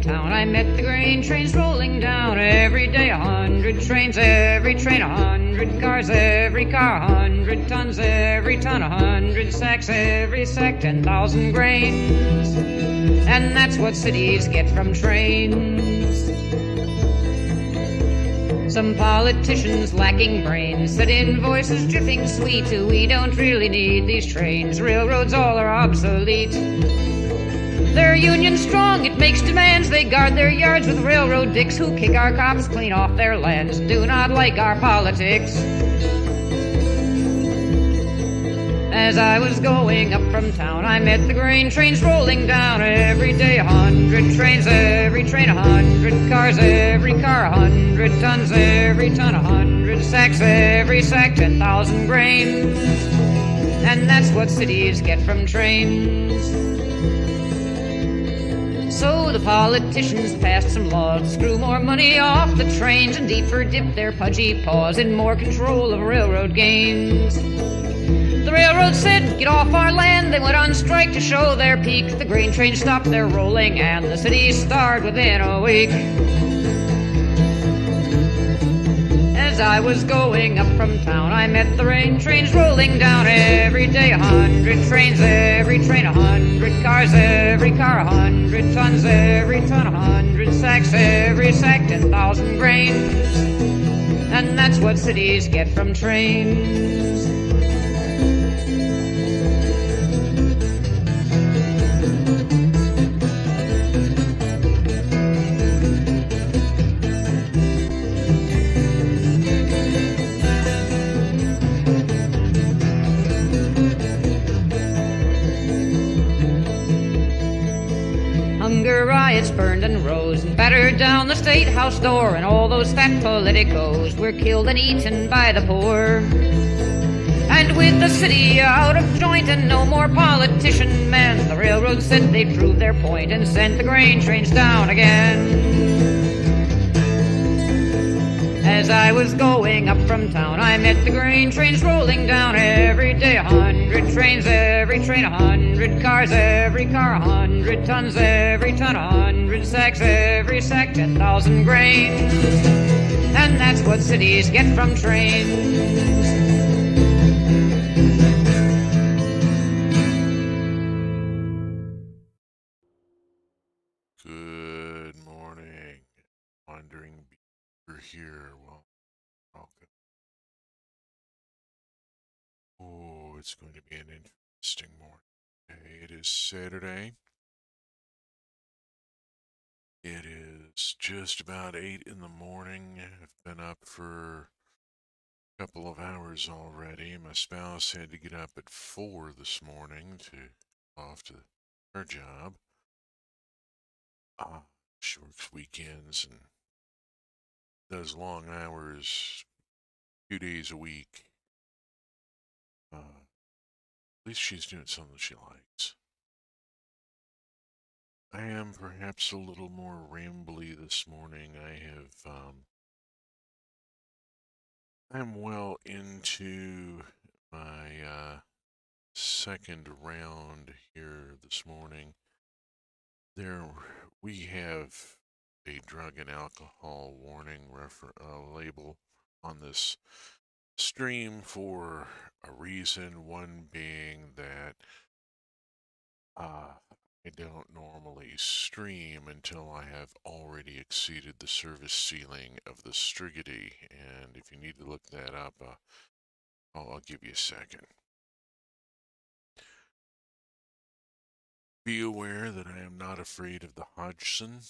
town, I met the grain trains rolling down. Every day 100 trains, every train 100 cars, every car 100 tons, every ton 100 sacks, every sack 10,000 grains. And that's what cities get from trains. Some politicians lacking brains said in voices dripping sweet, we don't really need these trains, railroads all are obsolete. They're union strong, it makes demands, they guard their yards with railroad dicks who kick our cops clean off their lands, do not like our politics. As I was going up from town, I met the grain trains rolling down. Every day 100 trains, every train 100 cars, every car 100 tons, every ton 100 sacks, every sack 10,000 grains. And that's what cities get from trains. So the politicians passed some laws to screw more money off the trains and deeper dip their pudgy paws in more control of railroad gains. The railroad said, get off our land. They went on strike to show their peak. The grain trains stopped their rolling and the city starved within a week. As I was going up from town, I met the grain trains rolling down. Every day 100 trains, every train 100 cars, every car 100 tons, every ton 100 sacks, every sack 10,000 grains. And that's what cities get from trains. Hunger riots burned and rose and battered down the State House door, and all those fat politicos were killed and eaten by the poor. And with the city out of joint and no more politician men, the railroad said they'd prove their point and sent the grain trains down again. As I was going up from town, I met the grain trains rolling down. Every day 100 trains, every train 100 cars, every car 100 tons, every ton 100 sacks, every sack 10,000 grains. And that's what cities get from trains. Good morning, wandering beaver here. Well, welcome. Oh, it's going to be an interesting morning. It is Saturday. It is just about 8 in the morning. I've been up for a couple of hours already. My spouse had to get up at 4 this morning to off to her job. She works weekends and does long hours 2 days a week. At least she's doing something she likes. I am perhaps a little more rambly this morning. I'm well into my second round here this morning. We have a drug and alcohol warning label on this stream for a reason, one being that I don't normally stream until I have already exceeded the service ceiling of the Strigety, and if you need to look that up, I'll give you a second. Be aware that I am not afraid of the Hodgson,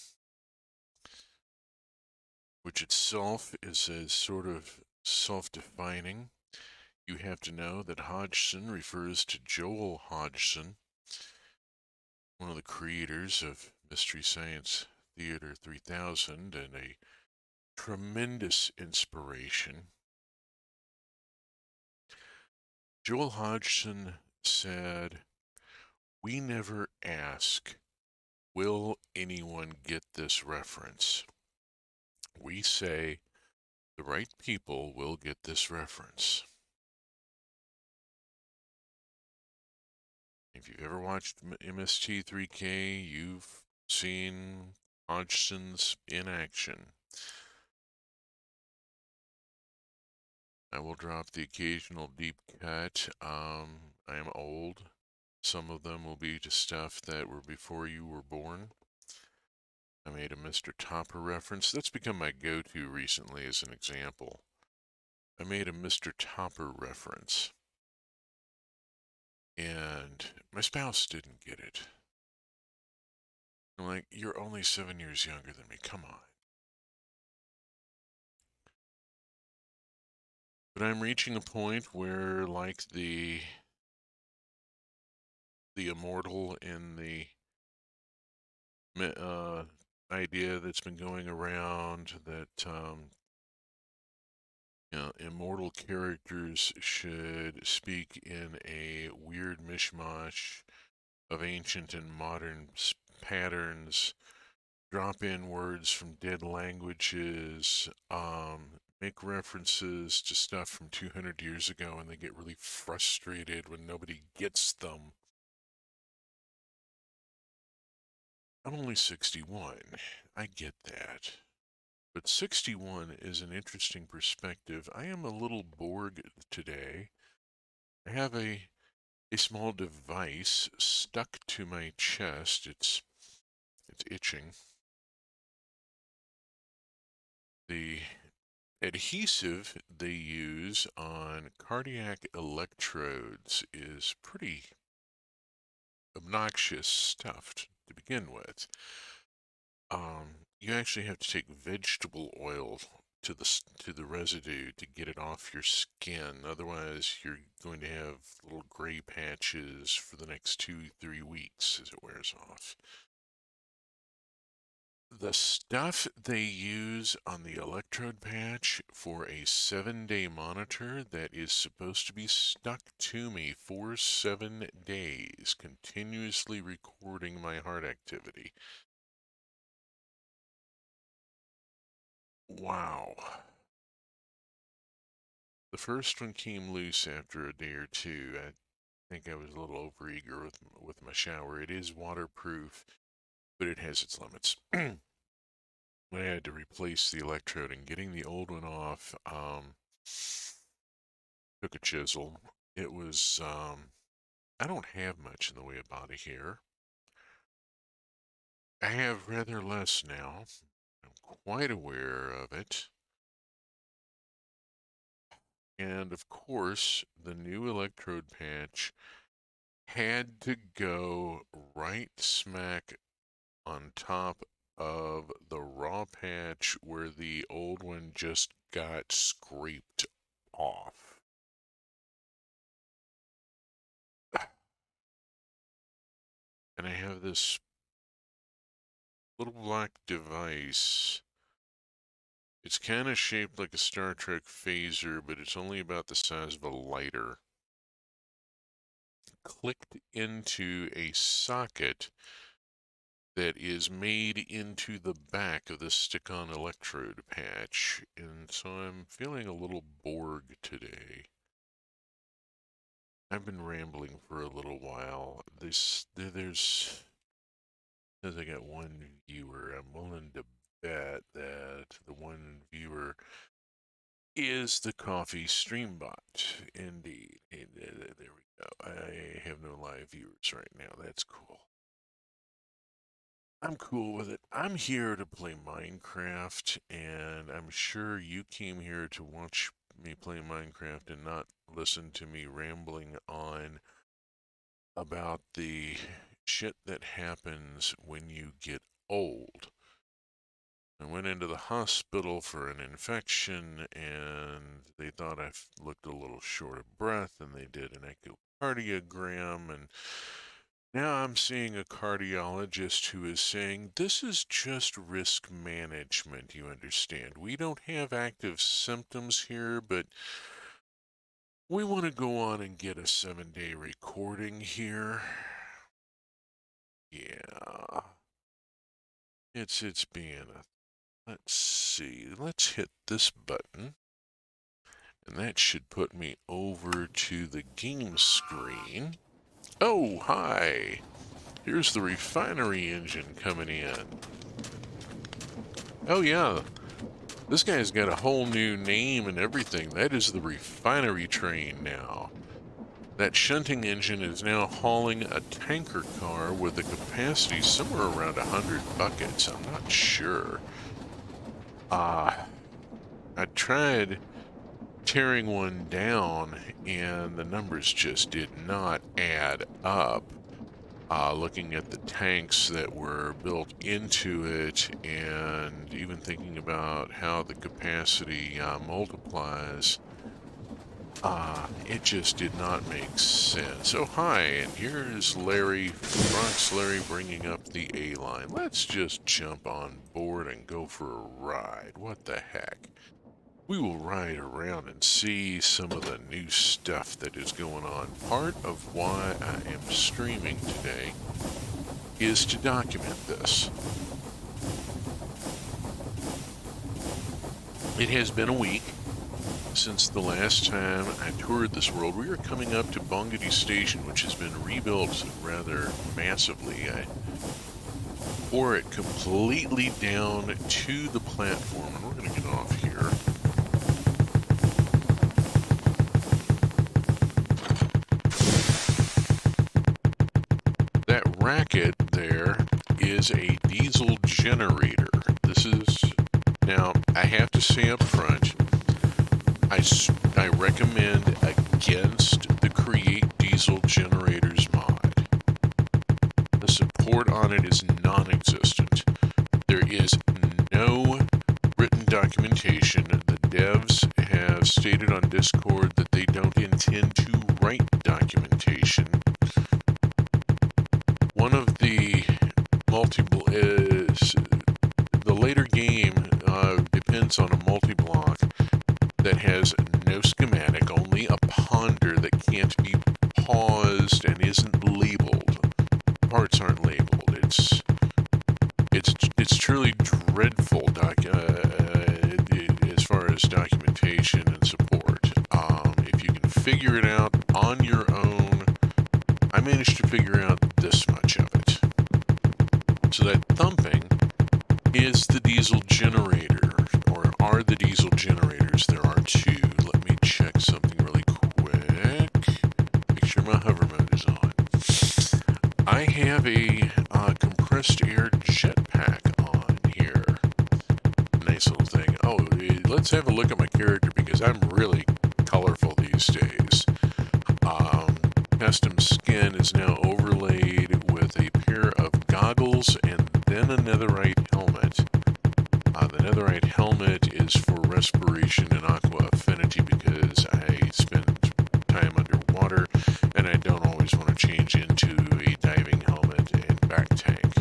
which itself is a sort of self-defining. You have to know that Hodgson refers to Joel Hodgson, one of the creators of Mystery Science Theater 3000 and a tremendous inspiration. Joel Hodgson said, "We never ask, will anyone get this reference? We say, the right people will get this reference." If you've ever watched MST3K, you've seen Hodgson's in action. I will drop the occasional deep cut. I am old. Some of them will be to stuff that were before you were born. I made a Mr. Topper reference. That's become my go-to recently as an example. I made a Mr. Topper reference. And my spouse didn't get it. I'm like, you're only 7 years younger than me. Come on. But I'm reaching a point where, like the immortal in the idea that's been going around that immortal characters should speak in a weird mishmash of ancient and modern patterns, drop in words from dead languages, make references to stuff from 200 years ago, and they get really frustrated when nobody gets them. I'm only 61. I get that. But 61 is an interesting perspective. I am a little Borg today. I have a small device stuck to my chest. It's itching. The adhesive they use on cardiac electrodes is pretty obnoxious stuff to begin with. You actually have to take vegetable oil to the residue to get it off your skin. Otherwise, you're going to have little gray patches for the next 2-3 weeks as it wears off. The stuff they use on the electrode patch for a 7-day monitor that is supposed to be stuck to me for 7 days, continuously recording my heart activity. Wow. The first one came loose after a day or two. I think I was a little overeager with my shower. It is waterproof, but it has its limits. I had to replace the electrode, and getting the old one off took a chisel. It was, I don't have much in the way of body hair. I have rather less now. I'm quite aware of it. And of course, the new electrode patch had to go right smack on top of the raw patch where the old one just got scraped off. And I have this little black device. It's kind of shaped like a Star Trek phaser, but it's only about the size of a lighter. Clicked into a socket that is made into the back of the stick-on electrode patch, and so I'm feeling a little Borg today. I've been rambling for a little while. Says I got one viewer. I'm willing to bet that the one viewer is the coffee stream bot. Indeed. There we go. I have no live viewers right now. That's cool. I'm cool with it. I'm here to play Minecraft, and I'm sure you came here to watch me play Minecraft and not listen to me rambling on about the shit that happens when you get old. I went into the hospital for an infection, and they thought I looked a little short of breath, and they did an echocardiogram, and now I'm seeing a cardiologist who is saying, this is just risk management, you understand. We don't have active symptoms here, but we want to go on and get a 7-day recording here. Yeah. It's being a... Let's see. Let's hit this button. And that should put me over to the game screen. Oh, hi! Here's the refinery engine coming in. Oh yeah, this guy's got a whole new name and everything. That is the refinery train now. That shunting engine is now hauling a tanker car with a capacity somewhere around 100 buckets. I'm not sure. I tried tearing one down and the numbers just did not add up. Looking at the tanks that were built into it and even thinking about how the capacity multiplies, it just did not make sense. Oh, hi, and here's Larry, Bronx Larry, bringing up the A-line. Let's just jump on board and go for a ride. What the heck? We will ride around and see some of the new stuff that is going on. Part of why I am streaming today is to document this. It has been a week since the last time I toured this world. We are coming up to Bongadi Station, which has been rebuilt rather massively. I tore it completely down to the platform, and we're going to get off here. That racket there is a diesel generator. This is, now I have to say up front, I recommend against the Create Diesel Generators mod. The support on it is non-existent. There is no written documentation. The devs have stated on Discord that they don't intend to write documentation. One of the multiple is the later game depends on a multi-block that has no schematic, only a ponder that can't be paused and isn't labeled. Parts aren't labeled. It's truly dreadful as far as documentation and support. If you can figure it out on your own, I managed to figure out this much of it. So that thumping is the diesel generator, or are the diesel generators. There are two. Let me check something really quick. Make sure my hover mode is on. I have a compressed air jetpack on here. Nice little thing. Oh, let's have a look at my character because I'm really colorful these days. Custom skin is now overlaid with a pair of goggles and then a netherite helmet. The netherite helmet is for respiration and aqua affinity because I spend time underwater and I don't always want to change into a diving helmet and back tank.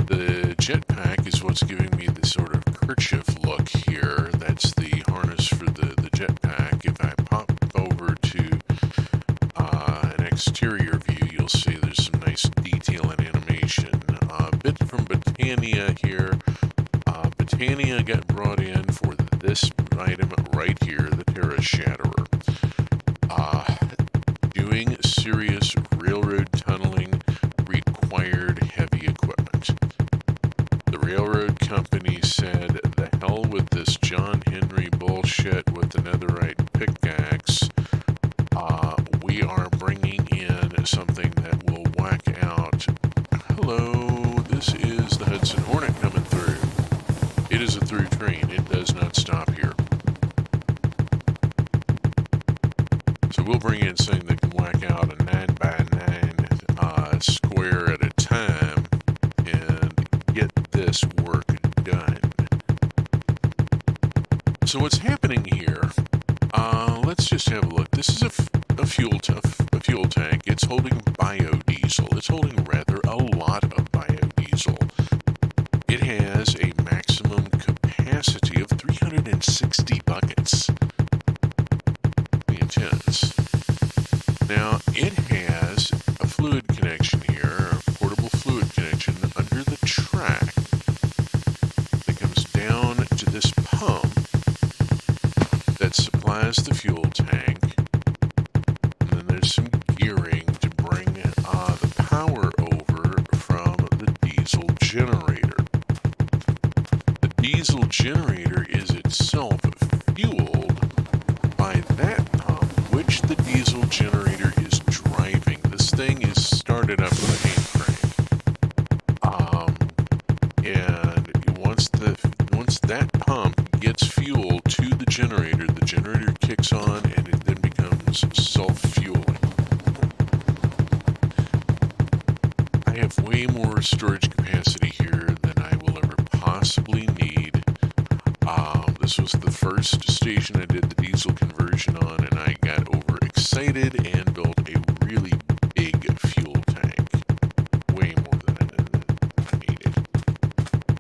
The jetpack is what's giving me the sort of kerchief look here. That's the harness for the jetpack. If I pop over to an exterior view, you'll see there's some nice detail and animation. A bit from Botania here. Botania got brought in for this item right here, the Terra Shatterer. Doing serious railroad tunneling required heavy equipment. The railroad company said, the hell with this John Henry bullshit with the netherite pickaxe. We are bringing in something that will whack out. Hello, this is the Hudson Hornet coming through. It is a through train. It does not stop here. So we'll bring in something that can whack out a 9x9 square at a time and get this work done. So what's happening here, let's just have a look. This is a fuel tank. It's holding biodiesel. It's holding rather a lot of biodiesel. It has a maximum capacity of 360 buckets. Intense. Now, it has a fluid connection here, a portable fluid connection under the track that comes down to this pump that supplies the fuel tank. And then there's some gearing to bring the power over from the diesel generator. generator is itself fueled by that pump, which the diesel generator is driving. This thing is started up with a hand crank. And once that pump gets fuel to the generator kicks on and it then becomes self-fueling. I have way more storage capacity here than I will ever possibly need. This was the first station I did the diesel conversion on, and I got overexcited and built a really big fuel tank. Way more than I needed.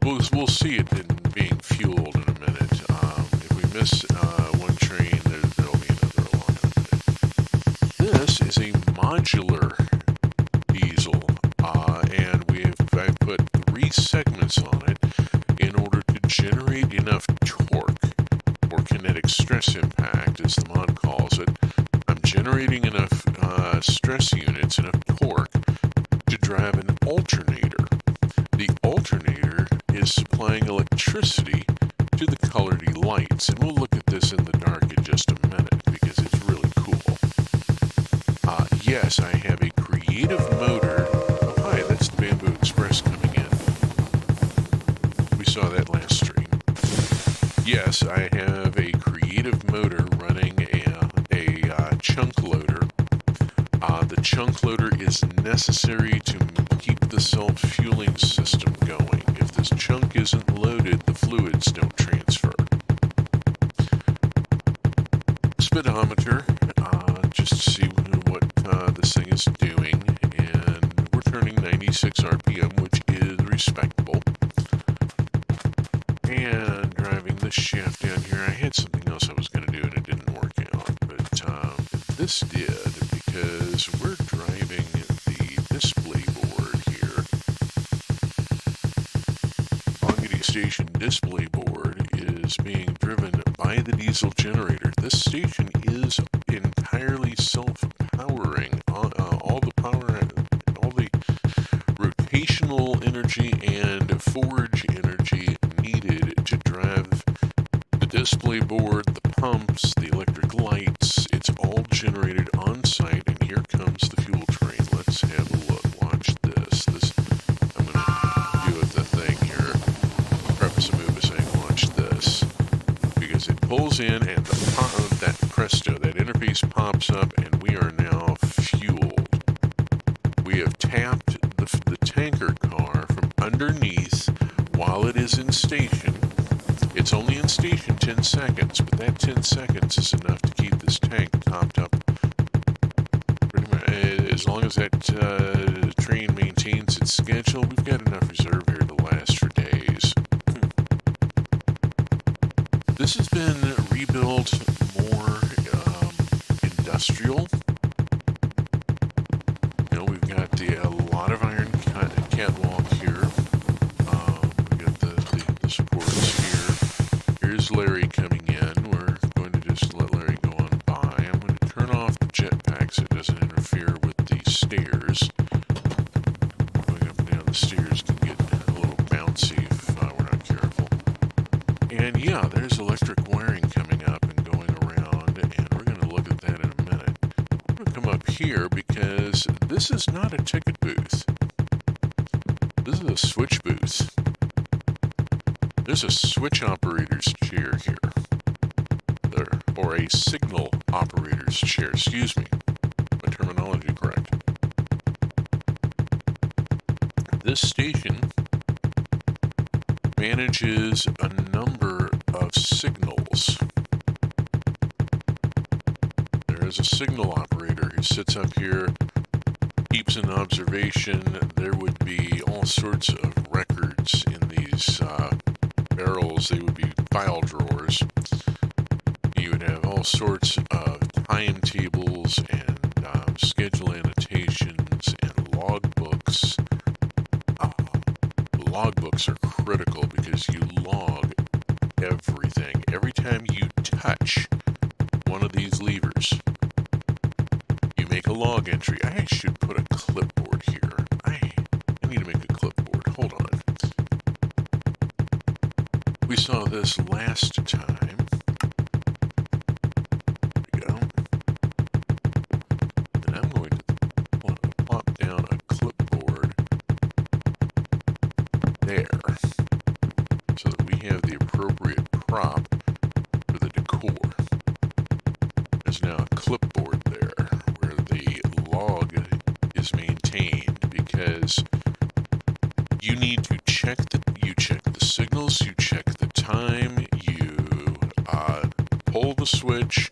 We'll see it in being fueled in a minute. If we miss one train, there'll be another along in a minute. This is a modular diesel, and I've put 3 segments on it in order to generate enough torque, or kinetic stress impact as the mod calls it. I'm generating enough stress units, enough torque, to drive an alternator. The alternator is supplying electricity to the colored lights, and we'll look at this in the dark in just a minute because it's really cool. Yes, I have a creative motor. Oh, hi, that's the Bamboo Express coming in. We saw that last stream. Yes, I have a creative motor running a chunk loader. The chunk loader is necessary to keep the self-fueling system going. If this chunk isn't loaded, the fluids don't transfer. Speedometer, just to see what this thing is doing, and we're turning 96 RPM, which is respectable. And driving this shaft down here, I had something else I was going to do and it didn't work out, but this did, because we're driving the display board here. Longity Station display board is being driven by the diesel generator. This station is entirely self-powering. All the power, all the rotational energy and forge energy needed to drive the display board, the pumps, the electric lights, it's all generated on site, and here comes the fuel train. Let's have a look. Watch this. I'm going to do it the thing here. Preface a move by saying watch this. Because it pulls in and that presto, that interface pops up, and we are now fueled. We have tapped the tanker car from underneath while it is in station. It's only in station 10 seconds, but that 10 seconds is enough to keep this tank topped up. Pretty much, as long as that train maintains its schedule, we've got enough reserve here to last for days. This has been rebuilt more industrial. You know, we've got a lot of iron catwalk here. We've got the supports here. Here's Larry coming in. We're going to just let Larry go on by. I'm going to turn off the jetpack so it doesn't interfere with the stairs. Going up and down the stairs can get a little bouncy if we're not careful. And yeah, there's electric wiring coming up and going around, and we're going to look at that in a minute. I'm going to come up here because this is not a ticket booth. This is a switch booth. There's a switch operator's chair here. Or a signal operator's chair. Excuse me. My terminology correct. This station manages a number of signals. There is a signal operator who sits up here, keeps an observation. There would be all sorts of records in these barrels. They would be file drawers. You would have all sorts of timetables and schedule annotations and logbooks. Logbooks are critical because you log everything. Every time you touch one of these levers, you make a log entry. I should put a clipboard here. I need to make a clipboard. Hold on. We saw this last time. There we go. And I'm going to plop down a clipboard there so that we have the appropriate prop for the decor. There's now a clipboard there where the log is maintained because you need to check the signals, you check the time, you pull the switch,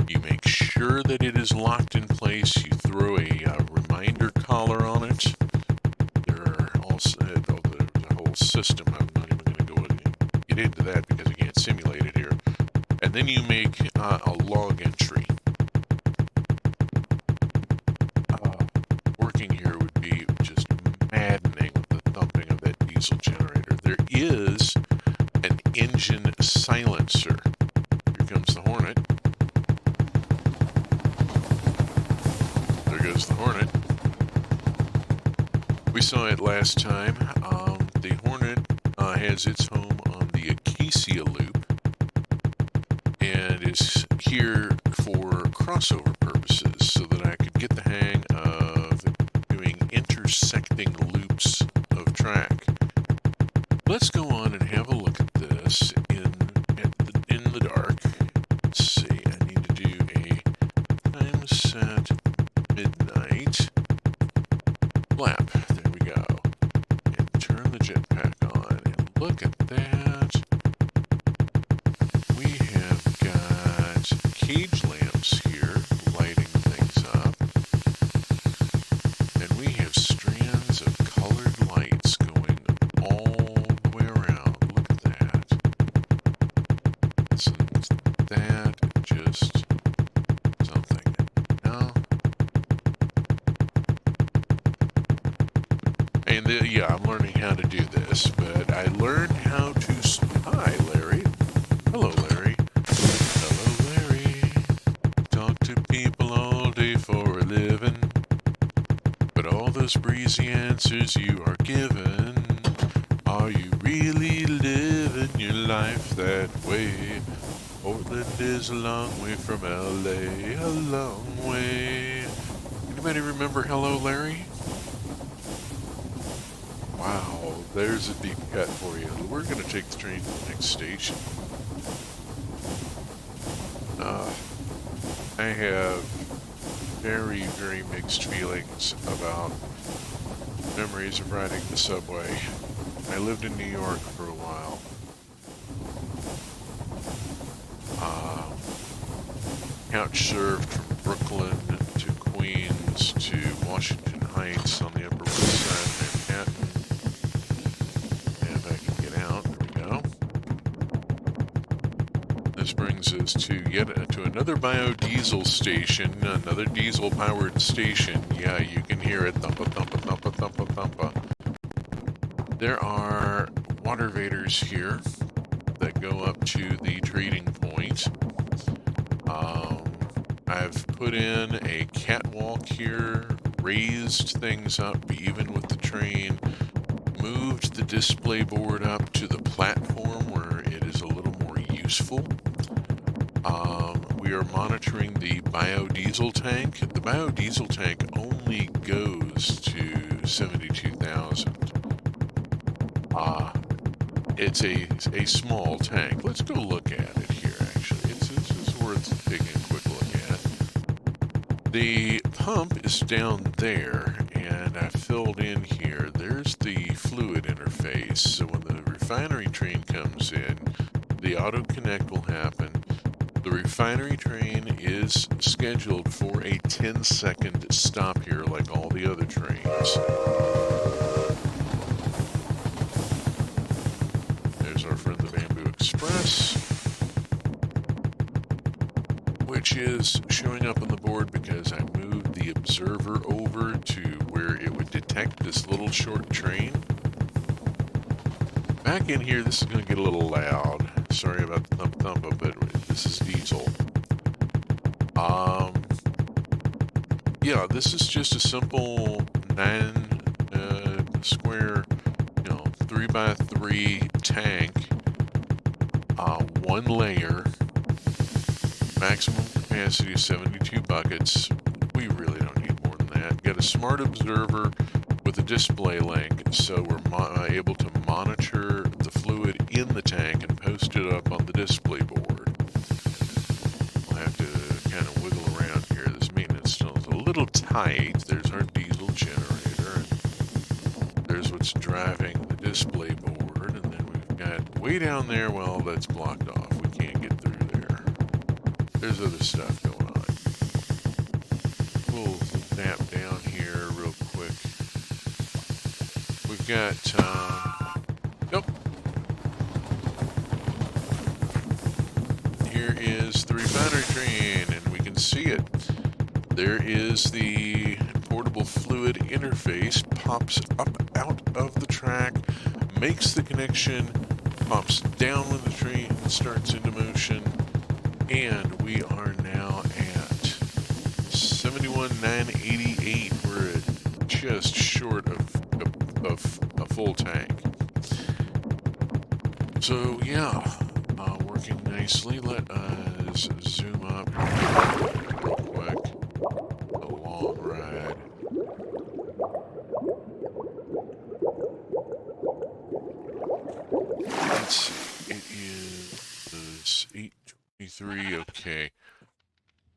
you make sure that it is locked in place, you throw a reminder collar on it. There are also the whole system. I'm not even going to get into that because I can't simulate it here. And then you make a log entry. Working here would be just maddening with the thumping of that diesel generator. There is an engine silencer. Here comes the Hornet. There goes the Hornet. We saw it last time. The Hornet has its home on the Acacia Loop and is here for crossover purposes so that I could get the hang of doing intersecting loops of track. Let's go on and have a look at this in the dark. Let's see, I need to do a time set midnight lap. There we go. And turn the jetpack on and look at that. We have got cage lamps here lighting things up. And we have strands of colored lights going all the way around. Look at that. Isn't that just something? No? And yeah, I'm learning how to do this, but I learned how to... Hi, Larry. Hello, Larry. Hello, Larry. Talk to people all day for a living, but all those breezy answers you are given, are you really living your life that way? Portland is a long way from LA, a long way. Anybody remember Hello, Larry? Wow, there's a deep cut for you. We're going to take the train to the next station. I have very, very mixed feelings about memories of riding the subway. I lived in New York for a while. Couch surfed from Brooklyn to Queens to Washington Heights on the Upper West Side of Manhattan. And if I can get out, there we go. This brings us to another biodiesel station, another diesel-powered station. Yeah, you can hear it, thumpa, thumpa, thumpa, thumpa, thumpa. There are water vators here that go up to the trading point. I've put in a catwalk here, raised things up even with the train, moved the display board up to the platform where it is a little more useful. We are monitoring the biodiesel tank. The biodiesel tank only goes to 72,000. It's a small tank. Let's go look at it here, actually. It's worth taking a quick look at. The pump is down there, and I filled in here. There's the fluid interface. So when the refinery train comes in, the auto connect will happen. The refinery train is scheduled for a 10-second stop here like all the other trains. There's our friend the Bamboo Express, which is showing up on the board because I moved the observer over to where it would detect this little short train. Back in here, this is going to get a little loud. Sorry about the thump-thumpa, but this is diesel. Yeah, this is just a simple 9 square, 3x3 tank one layer, maximum capacity 72 buckets. We really don't need more than that. Got a smart observer with a display link, so we're able to monitor the fluid in the tank and post it up on the display board. We'll have to kind of wiggle around here. This maintenance still is a little tight. There's our diesel generator, and there's what's driving the display board, and then we've got way down there, well, that's blocked off. We can't get through there. There's other stuff going on. We'll zap down here real quick. We've got, nope. Here is the refinery train, and we can see it. There is the portable fluid interface, pops up out of the track, makes the connection, pops down when the train starts into motion, and we are now at 71,988. We're at just short of a full tank. So yeah, working nicely. Let us zoom up real quick. A long ride. Let's see. It is 8:23. Okay.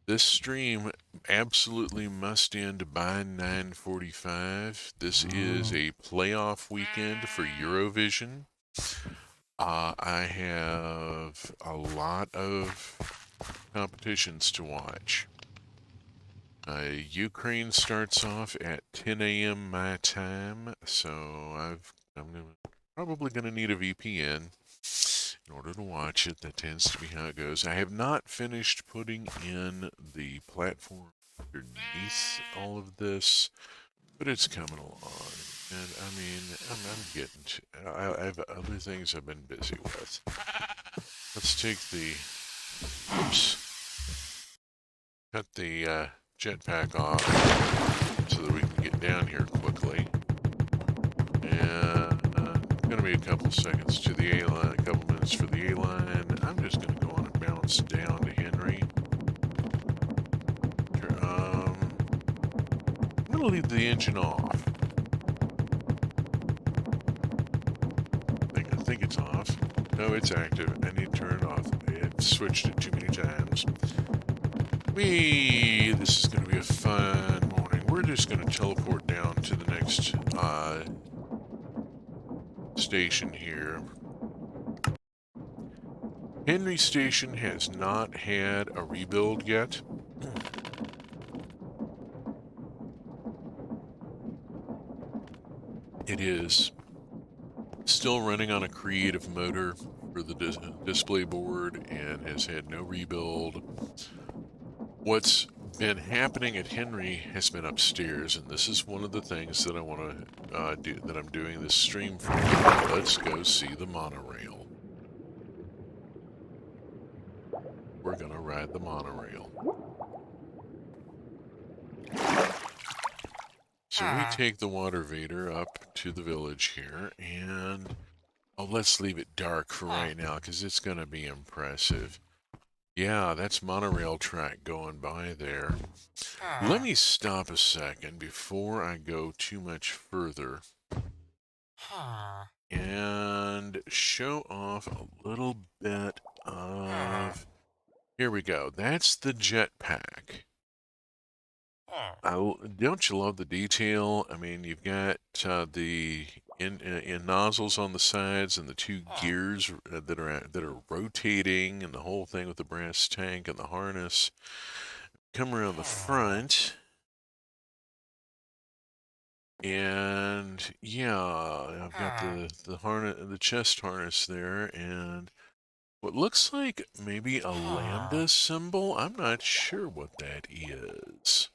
This stream absolutely must end by 9:45. This is a playoff weekend for Eurovision. I have a lot of competitions to watch. Ukraine starts off at 10 a.m. my time, so probably gonna need a VPN in order to watch it. That tends to be how it goes. I have not finished putting in the platform underneath all of this, but it's coming along. And I mean, I'm getting to, I have other things I've been busy with. Let's take cut the jetpack off so that we can get down here quickly. And going to be a couple seconds to the A-line, a couple minutes for the A-line. I'm just going to go on and bounce down to Henry. I'm going to leave the engine off. I think it's off. No, it's active. I need to turn it off. I've switched it too many times. This is going to be a fun morning. We're just going to teleport down to the next station here. Henry Station has not had a rebuild yet. It is still running on a creative motor for the display board and has had no rebuild. What's been happening at Henry has been upstairs, and this is one of the things that I want to do, that I'm doing this stream for. Let's go see the monorail. We're gonna ride the monorail. So we take the water vader up to the village here, and let's leave it dark for right now because it's gonna be impressive. Yeah, that's monorail track going by there. Let me stop a second before I go too much further and show off a little bit of... Here we go. That's the jetpack. Don't you love the detail? I mean, you've got the in nozzles on the sides and the two gears that are rotating, and the whole thing with the brass tank and the harness. Come around the front, and yeah, I've got the harness, the chest harness there, and what looks like maybe a lambda symbol. I'm not sure what that is.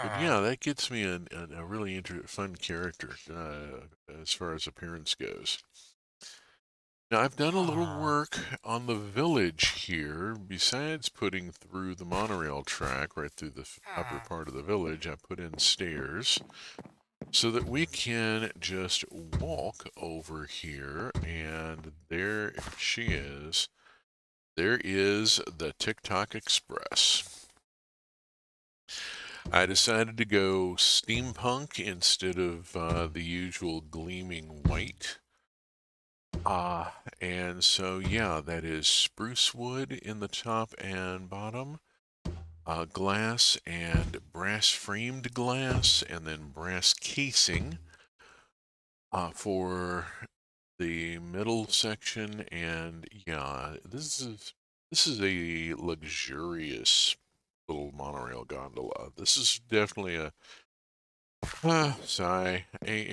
But yeah, that gets me a really fun character as far as appearance goes. Now, I've done a little work on the village here. Besides putting through the monorail track right through the upper part of the village, I put in stairs. so that we can just walk over here, and there she is. There is the TikTok Express. I decided to go steampunk instead of the usual gleaming white. And so, yeah, that is spruce wood in the top and bottom, glass and brass framed glass, and then brass casing for the middle section. And yeah, this is a luxurious little monorail gondola. This is definitely a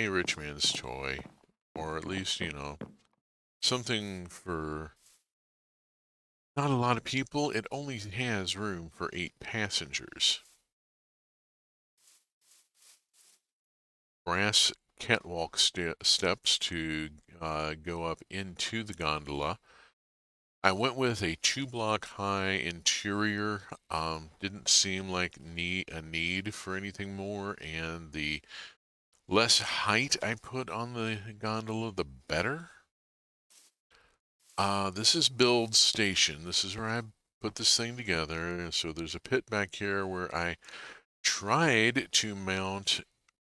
rich man's toy, or at least, something for not a lot of people. It only has room for 8 passengers. Brass catwalk steps to go up into the gondola. I went with a 2 block high interior. Didn't seem like a need for anything more, and the less height I put on the gondola, the better. This is build station. This is where I put this thing together. So there's a pit back here where I tried to mount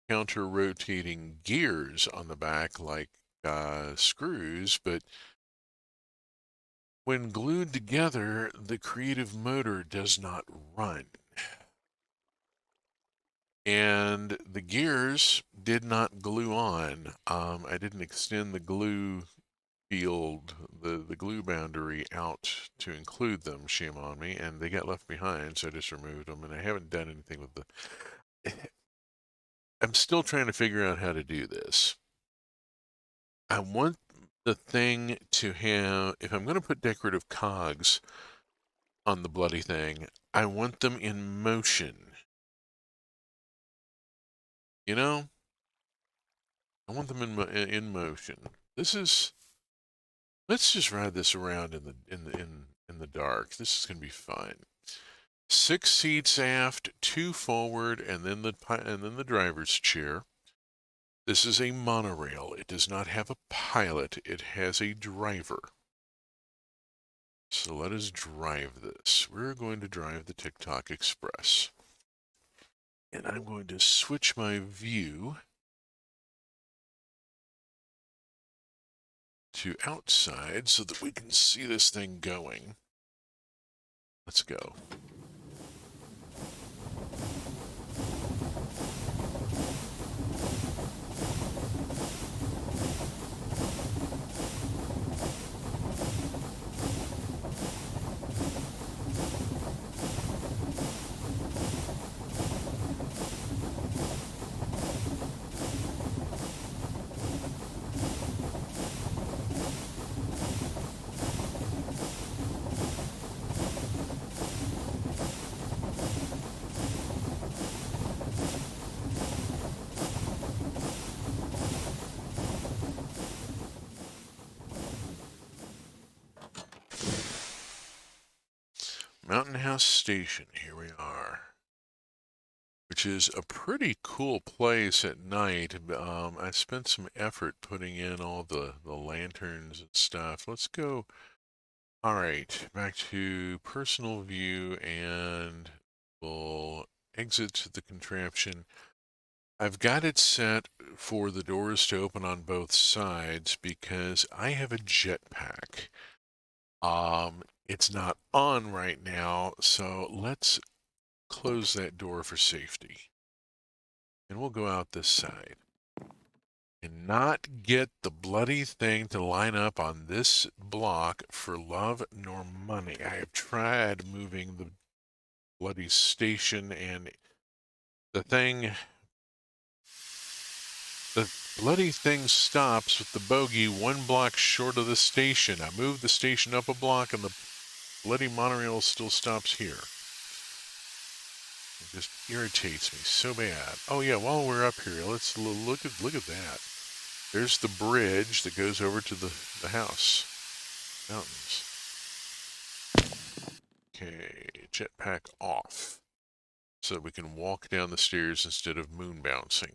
counter-rotating gears on the back like screws, but when glued together, the creative motor does not run. And the gears did not glue on. I didn't extend the glue field, the glue boundary out to include them, shame on me, and they got left behind, so I just removed them, and I haven't done anything with the... I'm still trying to figure out how to do this. I want the thing to have, if I'm going to put decorative cogs on the bloody thing, I want them in motion. You know? I want them in motion. This is... Let's just ride this around in the dark. This is going to be fun. 6 seats aft, 2 forward, and then the driver's chair. This is a monorail. It does not have a pilot. It has a driver. So let us drive this. We're going to drive the TikTok Express. And I'm going to switch my view to outside so that we can see this thing going. Let's go. Mountain House Station, here we are. Which is a pretty cool place at night. I spent some effort putting in all the lanterns and stuff. Let's go. All right, back to personal view, and we'll exit the contraption. I've got it set for the doors to open on both sides because I have a jetpack. It's not on right now, so let's close that door for safety. And we'll go out this side. And not get the bloody thing to line up on this block for love nor money. I have tried moving the bloody station, and the bloody thing stops with the bogey 1 block short of the station. I moved the station up a block and the bloody monorail still stops here. It just irritates me so bad. Oh yeah, while we're up here, let's look at that. There's the bridge that goes over to the house. Mountains. Okay, jetpack off. So we can walk down the stairs instead of moon bouncing.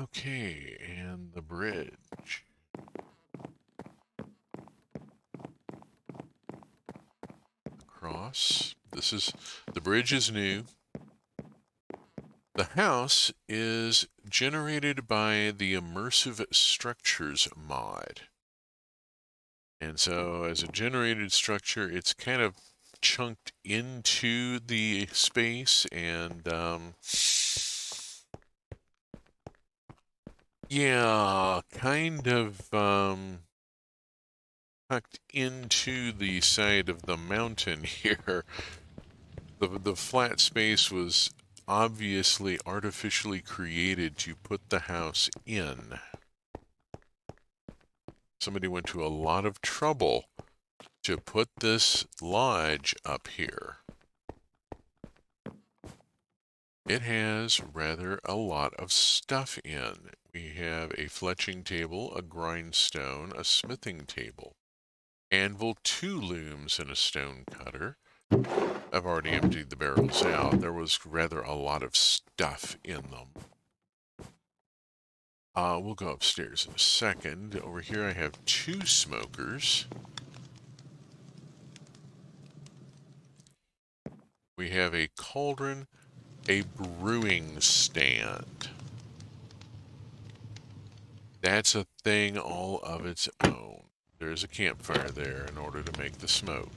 Okay, and the bridge. Across. The bridge is new. The house is generated by the Immersive Structures mod. And so as a generated structure, it's kind of chunked into the space and yeah, kind of tucked into the side of the mountain here. The flat space was obviously artificially created to put the house in. Somebody went to a lot of trouble to put this lodge up here. It has rather a lot of stuff in. We have a fletching table, a grindstone, a smithing table, anvil, 2 looms, and a stone cutter. I've already emptied the barrels out. There was rather a lot of stuff in them. We'll go upstairs in a second. Over here I have 2 smokers. We have a cauldron, a brewing stand. That's a thing all of its own. There's a campfire there in order to make the smoke.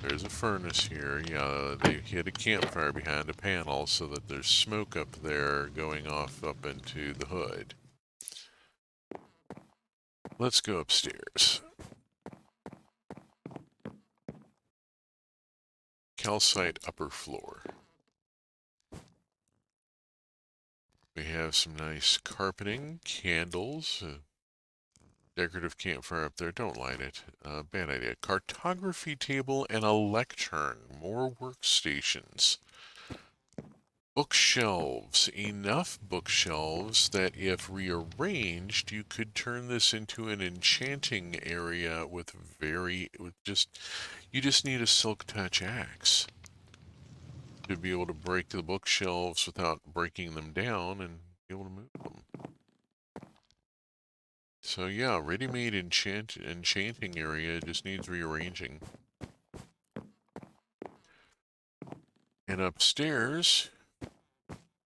There's a furnace here. Yeah, they hid a campfire behind a panel so that there's smoke up there going off up into the hood. Let's go upstairs. Calcite upper floor. We have some nice carpeting, candles, decorative campfire up there. Don't light it. Bad idea. Cartography table and a lectern. More workstations. Bookshelves. Enough bookshelves that if rearranged, you could turn this into an enchanting area with you just need a silk touch axe to be able to break the bookshelves without breaking them down and be able to move them. So yeah, ready-made enchanting area just needs rearranging. And upstairs,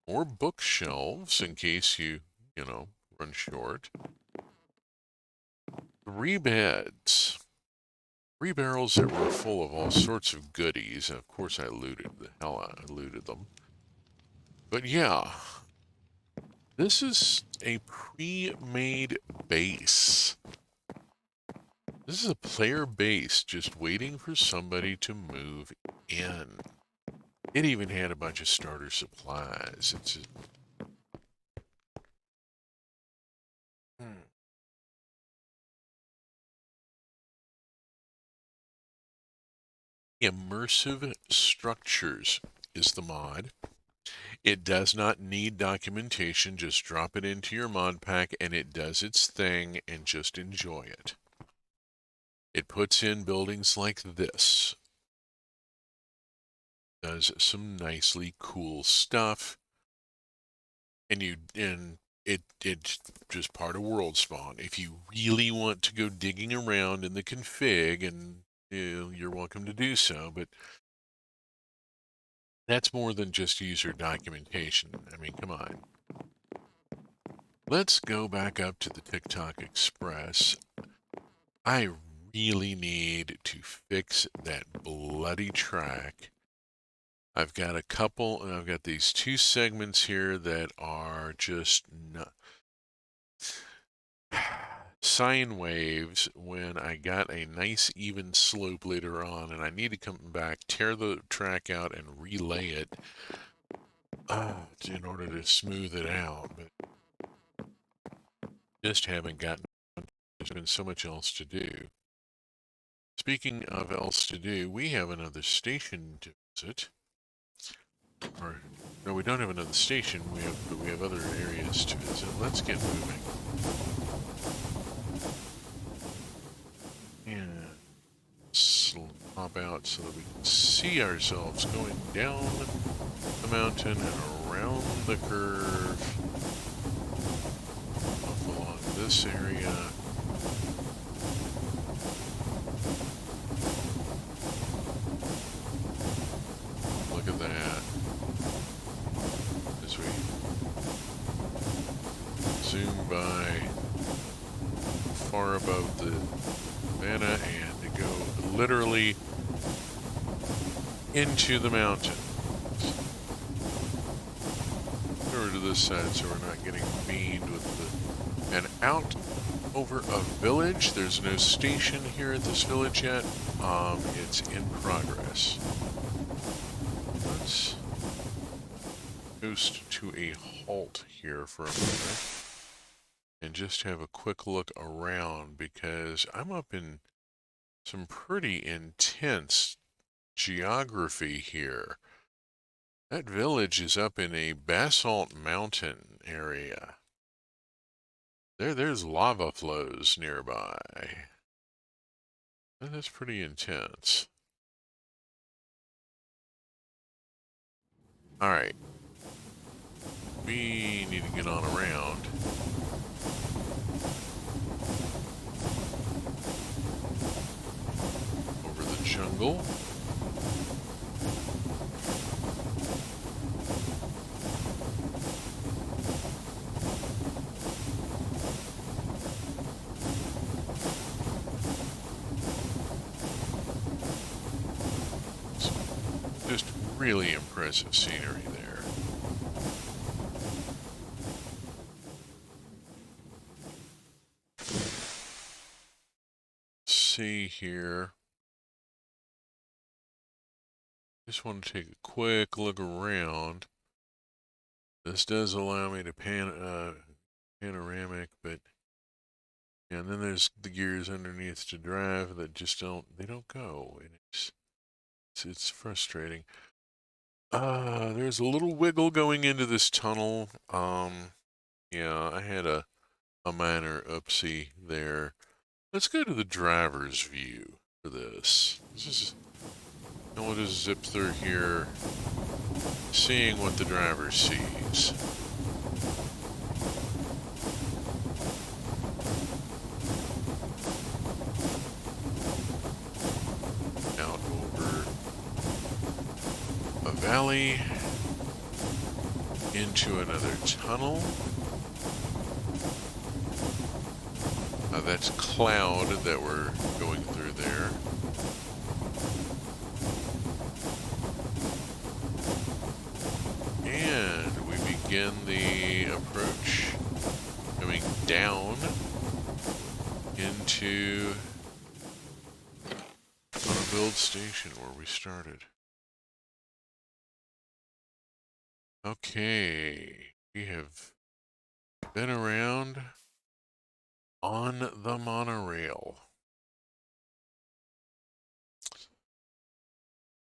more bookshelves in case you run short. 3 beds. 3 barrels that were full of all sorts of goodies. And of course I looted them. But yeah, this is a pre-made base. This is a player base just waiting for somebody to move in. It even had a bunch of starter supplies. It's Immersive Structures is the mod. It does not need documentation. Just drop it into your mod pack and it does its thing and just enjoy it. It puts in buildings like this. Does some nicely cool stuff. And it's just part of World Spawn. If you really want to go digging around in the config, and you're welcome to do so, but that's more than just user documentation. I mean, come on. Let's go back up to the TikTok Express. I really need to fix that bloody track. I've got I've got these 2 segments here that are just not sine waves when I got a nice even slope later on, and I need to come back, tear the track out, and relay it in order to smooth it out. But just haven't gotten. There's been so much else to do. Speaking of else to do, we have another station to visit. Or no, we don't have another station. We have other areas to visit. Let's get moving. And slop out so that we can see ourselves going down the mountain and around the curve. this area. Look at that. As we zoom by far above the savannah and to go literally into the mountain. Over to this side so we're not getting beamed with the... And out over a village. There's no station here at this village yet. It's in progress. Let's coast to a halt here for a moment and just have a quick look around because I'm up in some pretty intense geography here. That village is up in a basalt mountain area. There's lava flows nearby. That's pretty intense. Alright. We need to get on around. Over the jungle. Just really impressive scenery there. Let's see here. Just want to take a quick look around. This does allow me to panoramic, but yeah, and then there's the gears underneath to drive that just don't go, and it's frustrating. There's a little wiggle going into this tunnel. Yeah, I had a minor oopsie there. Let's go to the driver's view for this. I want to zip through here, seeing what the driver sees. Out over a valley, into another tunnel. That's cloud that we're going through there. And we begin the approach going down into our build station where we started. Okay, we have been around on the monorail.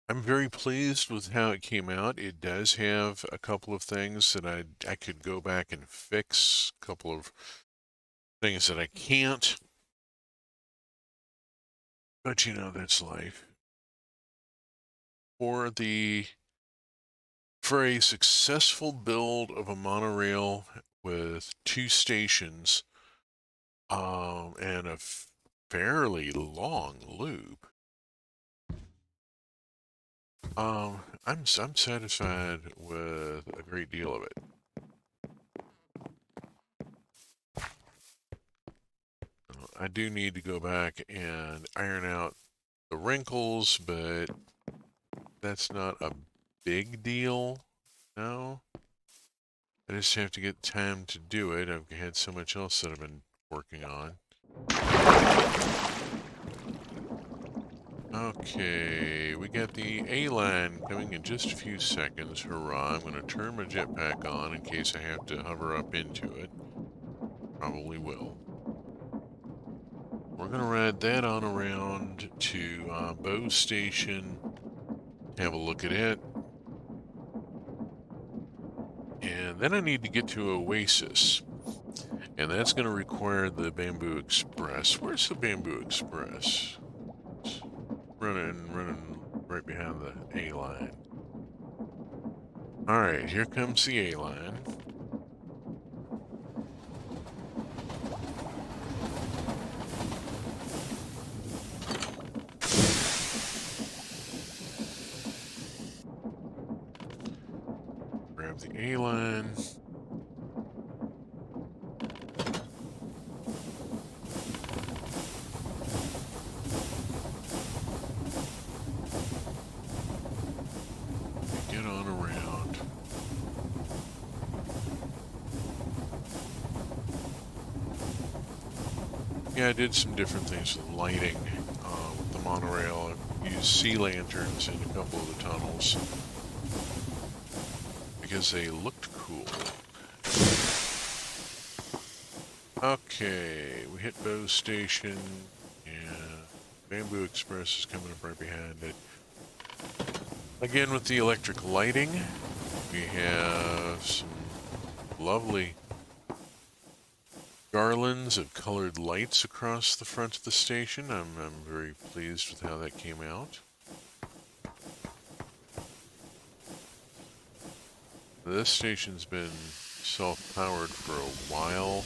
I'm very pleased with how it came out. It does have a couple of things that I could go back and fix, a couple of things that I can't. But you know, that's life. For a successful build of a monorail with 2 stations, and a fairly long loop, I'm satisfied with a great deal of it. I do need to go back and iron out the wrinkles, but that's not a big deal. No. I just have to get time to do it. I've had so much else that I've been working on. Okay, we got the A-line coming in just a few seconds. Hurrah, I'm going to turn my jetpack on in case I have to hover up into it. Probably will. We're going to ride that on around to Bow Station, have a look at it. And then I need to get to Oasis. And that's going to require the Bamboo Express. Where's the Bamboo Express? It's running right behind the A-line. Alright, here comes the A-line. Galen. Get on around. Yeah, I did some different things with lighting with the monorail. I used sea lanterns in a couple of the tunnels because they looked cool. Okay, we hit Bow Station. Yeah, Bamboo Express is coming up right behind it. Again, with the electric lighting, we have some lovely garlands of colored lights across the front of the station. I'm very pleased with how that came out. This station's been self-powered for a while.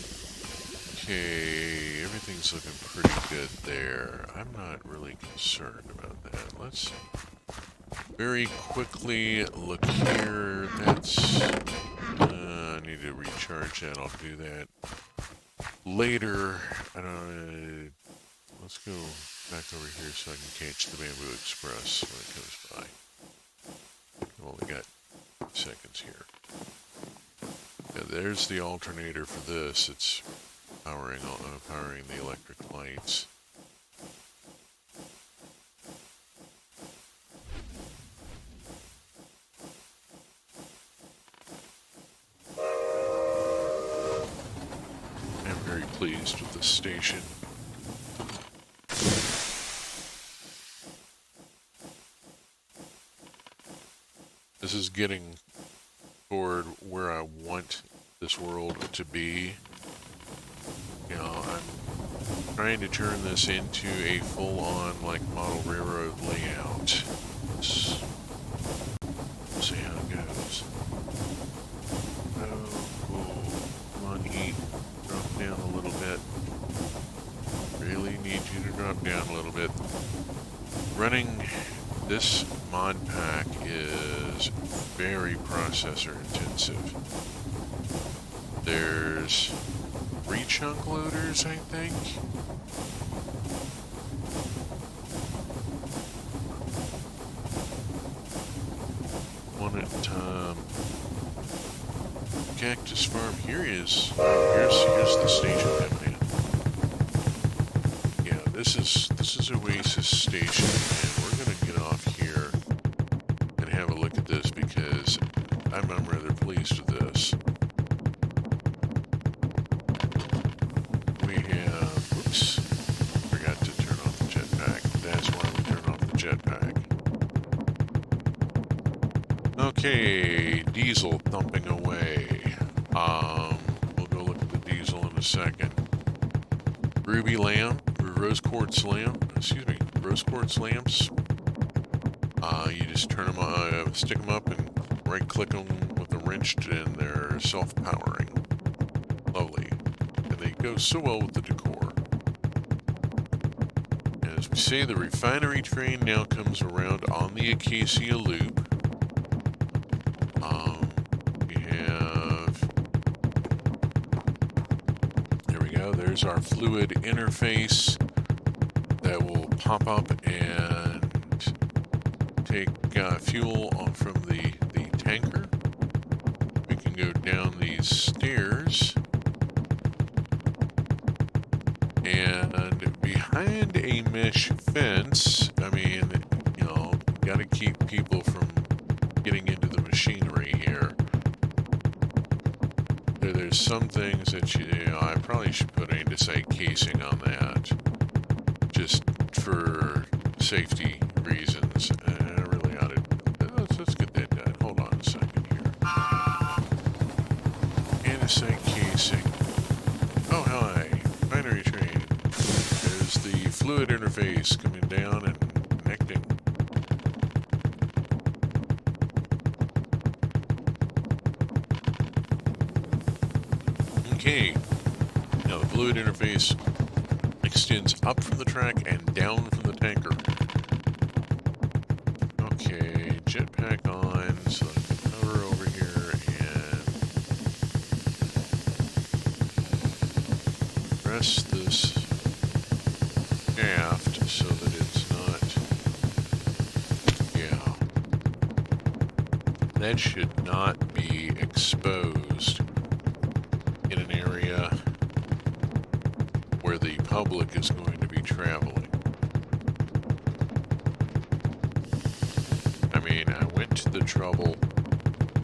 Okay, everything's looking pretty good there. I'm not really concerned about that. Let's very quickly look here. That's... I need to recharge that. I'll do that later. I don't... let's go back over here so I can catch the Bamboo Express when it comes by. I've only got seconds here. Yeah, there's the alternator for this. It's powering the electric lights. I'm very pleased with this station. This is getting toward where I want this world to be. You know, I'm trying to turn this into a full-on, like, model railroad layout. Let's see how it goes. Oh, cool. Come on, heat. Drop down a little bit. Really need you to drop down a little bit. Running this mod pack is very processor intensive. There's 3 chunk loaders, I think. One at a time. Cactus Farm. Here is. Here's the station coming in. Yeah, this is Oasis Station, and we're gonna get off here and have a look at this because I'm rather pleased with this. We have, whoops, forgot to turn off the jetpack. That's why we turn off the jetpack. Okay, diesel thumping away. We'll go look at the diesel in a second. Ruby lamp, or rose quartz lamp, rose quartz lamps. You just turn them, stick them up and right click them with a wrench and they're self-powering. Lovely. And they go so well with the decor. As we say, the refinery train now comes around on the Acacia Loop. We have... There we go. There's our fluid interface that will pop up and take fuel from the tanker. We can go down these stairs. And behind a mesh fence, I mean, you know, got to keep people from getting into the machinery here. There's some things that you know, I probably should put andesite casing on that, just for safety reasons. I really ought to. Let's get that done. Hold on a second here. Andesite casing. Oh hi, binary train. There's the fluid interface coming down and connecting. Okay, now the fluid interface extends up from the track and down from the tanker. Okay, jetpack on, so I can hover over here and compress this shaft so that it's not, yeah, that should not be exposed in an area where the public is going to be traveling. I mean, I went to the trouble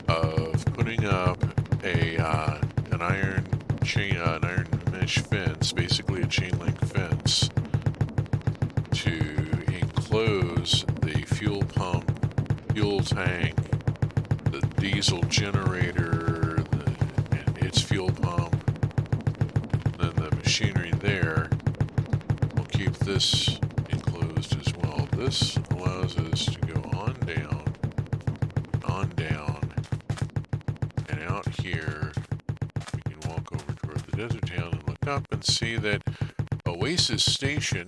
of putting up an iron mesh fence, basically a chain link fence, to enclose the fuel pump, fuel tank, the diesel generator, and its fuel pump, then the machinery there. We'll keep this enclosed as well. This allows us to go on down, and out here we can walk over toward the desert town and look up and see that Oasis Station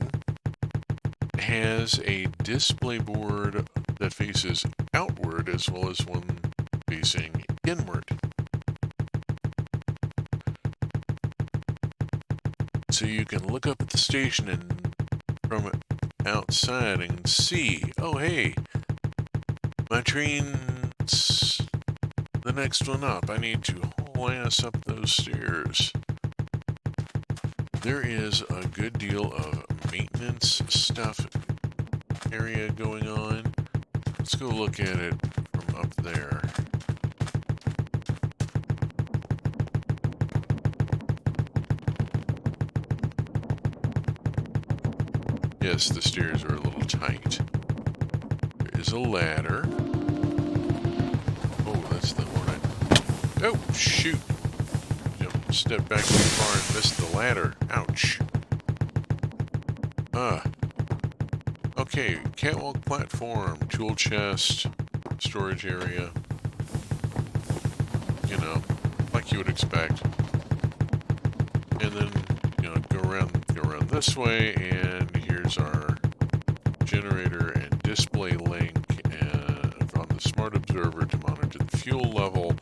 has a display board that faces outward as well as one facing inward. So you can look up at the station and from outside and see, oh hey, my train's the next one up. I need to haul ass up those stairs. There is a good deal of maintenance stuff area going on. Let's go look at it from up there. Yes, the stairs are a little tight. There is a ladder. Oh, that's the Hornet. Oh, shoot. Stepped back too far and missed the ladder. Ouch. Okay, catwalk platform, tool chest, storage area. You know, like you would expect. And then, go around this way, and here's our generator and display link on the smart observer to monitor the fuel level.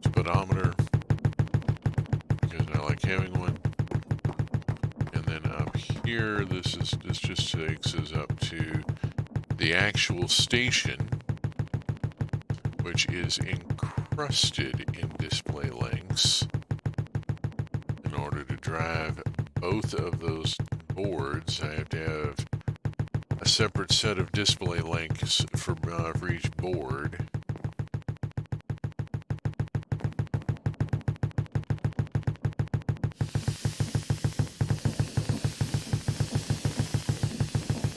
Speedometer, because I like having one. And then up here, this just takes us up to the actual station, which is encrusted in display links. In order to drive both of those boards, I have to have a separate set of display links for each board.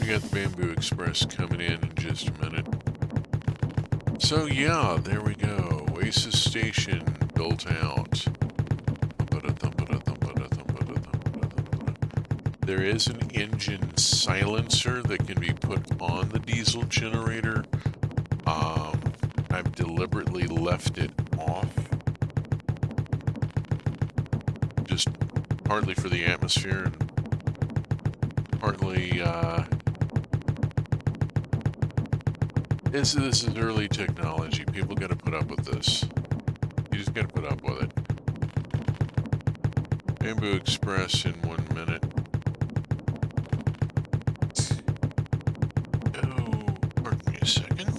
We got the Bamboo Express coming in just a minute. So yeah, there we go. Oasis Station built out. There is an engine silencer that can be put on the diesel generator. I've deliberately left it off. Just partly for the atmosphere and partly, this is early technology. People gotta put up with this. You just gotta put up with it. Bamboo Express in 1 minute. Oh, pardon me a second.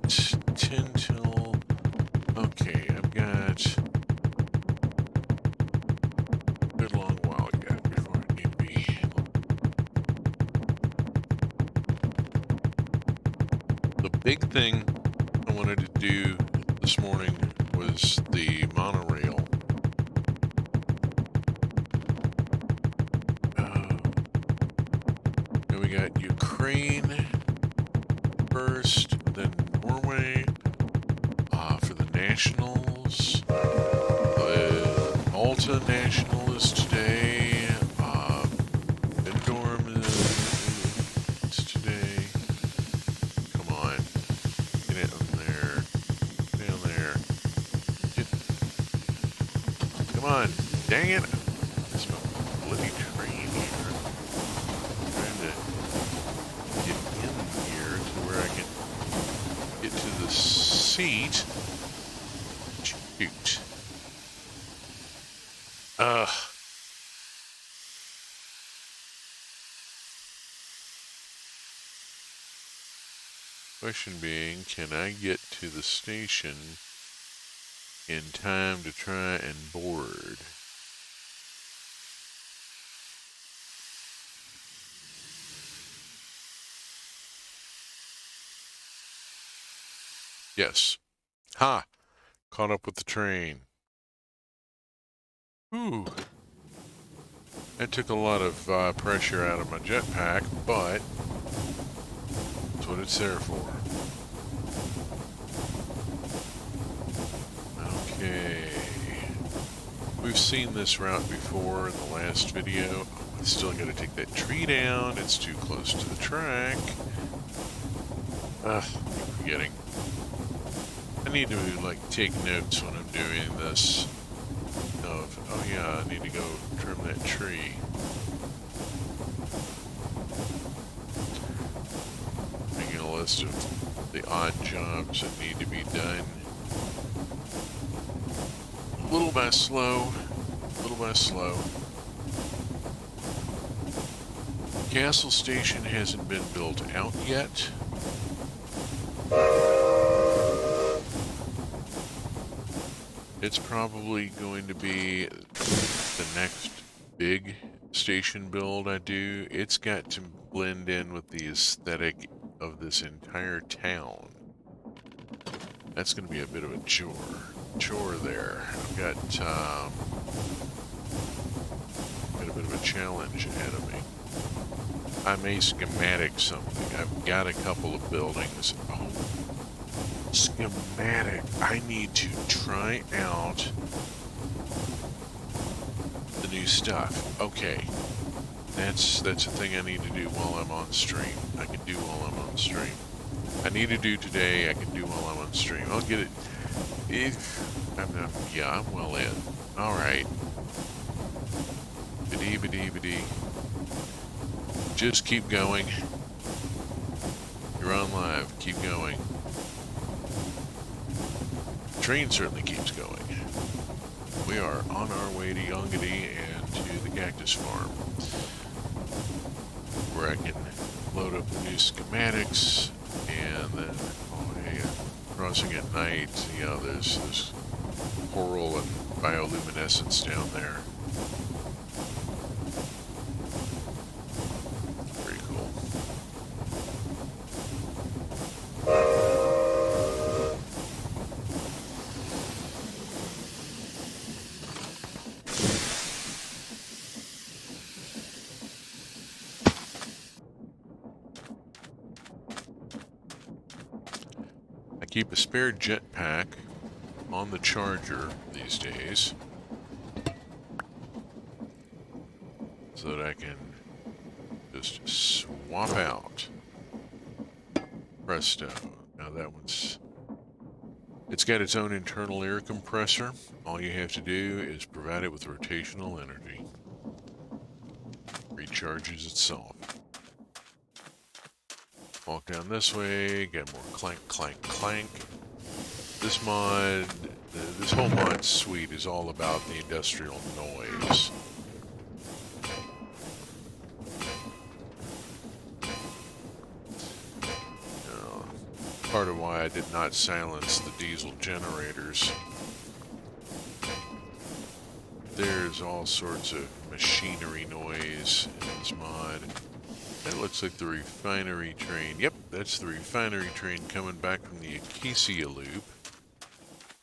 It's 10 till... Okay, I've got a good long while yet before I need to be. The big thing I wanted to do this morning was the monorail. And we got Ukraine first, then Norway for the Nationals. The Malta National is today. Benidorm is today. down there. Down there. Get, come on. Dang it. There's no bloody train here. I'm trying to get in here to where I can get to the seat. Shoot. Question being, can I get to the station in time to try and board? Yes. Ha! Caught up with the train. Ooh. That took a lot of pressure out of my jetpack, but that's what it's there for. Okay. We've seen this route before in the last video. I still gotta take that tree down. It's too close to the track. Ugh, I'm forgetting. I need to, like, take notes when I'm doing this. Oh yeah, I need to go trim that tree. Making a list of the odd jobs that need to be done. Little by slow, little by slow. Castle Station hasn't been built out yet. It's probably going to be the next big station build I do. It's got to blend in with the aesthetic of this entire town. That's going to be a bit of a chore there. I've got a bit of a challenge ahead of me. I may schematic something. I've got a couple of buildings. Oh, schematic. I need to try out the new stuff. Okay. That's a thing I need to do while I'm on stream. I can do while I'm on stream. I need to do today, I can do while I'm on stream. I'll get it. Yeah, I'm well in. Alright. Bidee. Just keep going. You're on live. Keep going. The train certainly keeps going. We are on our way to Yongadi and to the Cactus Farm, where I can load up the new schematics, and then, oh hey, crossing at night, you know, there's coral and bioluminescence down there. Pretty cool. I keep a spare jetpack on the charger these days so that I can just swap out. Presto. Now that one's... It's got its own internal air compressor. All you have to do is provide it with rotational energy. Recharges itself. Walk down this way, get more clank, clank, clank. This mod, this whole mod suite is all about the industrial noise. Part of why I did not silence the diesel generators. There's all sorts of machinery noise in this mod. That looks like the refinery train. Yep, that's the refinery train coming back from the Acacia Loop.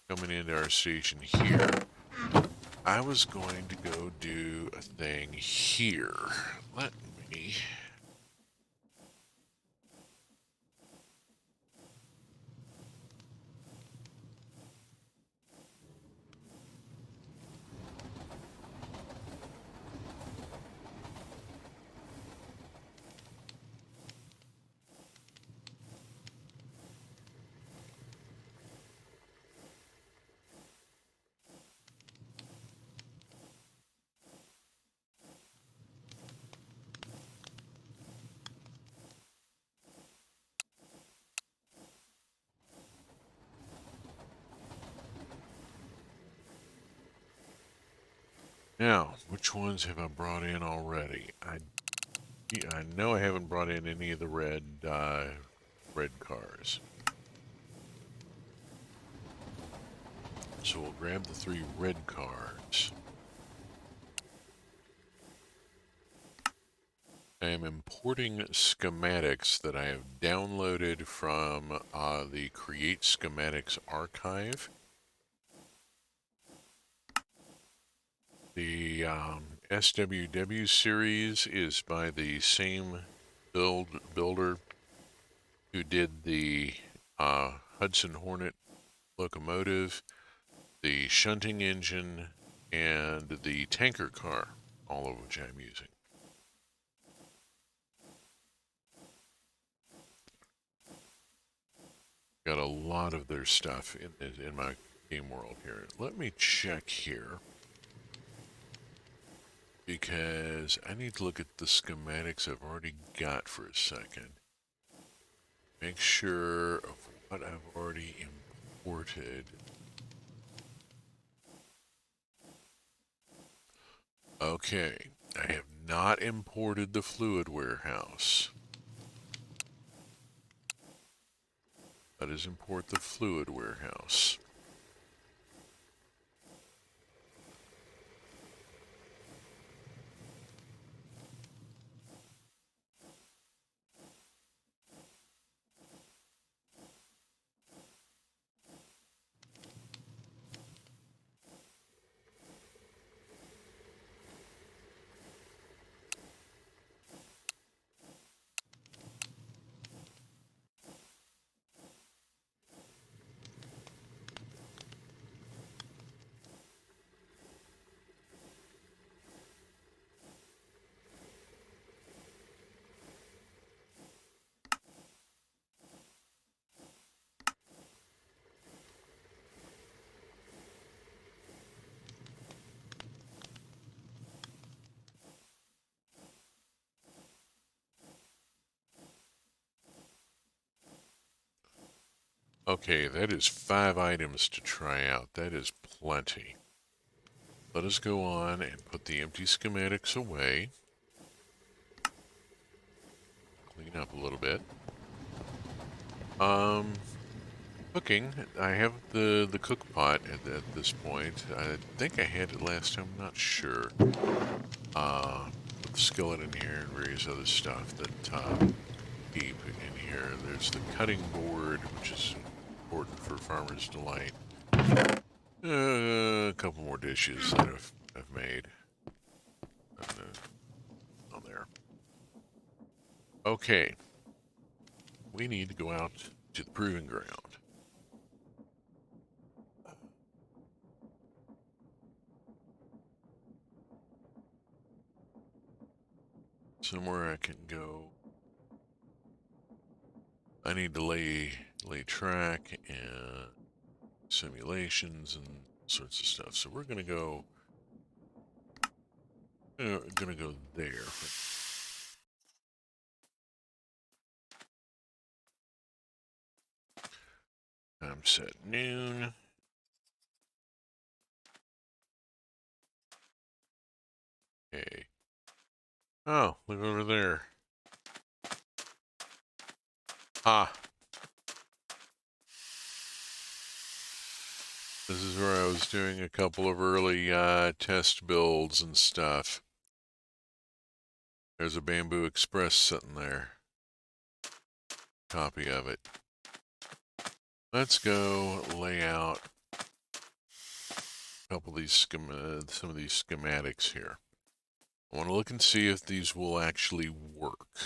Coming into our station here. I was going to go do a thing here. Let me... Now, which ones have I brought in already? I know I haven't brought in any of the red cars. So we'll grab the 3 red cars. I am importing schematics that I have downloaded from the Create Schematics archive. The SWW series is by the same builder who did the Hudson Hornet locomotive, the shunting engine, and the tanker car, all of which I'm using. Got a lot of their stuff in my game world here. Let me check here, because I need to look at the schematics I've already got for a second. Make sure of what I've already imported. Okay, I have not imported the fluid warehouse. Let us import the fluid warehouse. Okay, that is 5 items to try out. That is plenty. Let us go on and put the empty schematics away. Clean up a little bit. Cooking. I have the cook pot at this point. I think I had it last time. I'm not sure. Put the skillet in here and various other stuff that keep in here. There's the cutting board, which is important for Farmer's Delight. A couple more dishes that I've made. On there. Okay. We need to go out to the proving ground. Somewhere I can go. I need to lay track and simulations and sorts of stuff. So we're gonna go there. Time set noon. Okay. Oh, look over there. Ah. This is where I was doing a couple of early test builds and stuff. There's a Bamboo Express sitting there. Copy of it. Let's go lay out a couple of these some of these schematics here. I want to look and see if these will actually work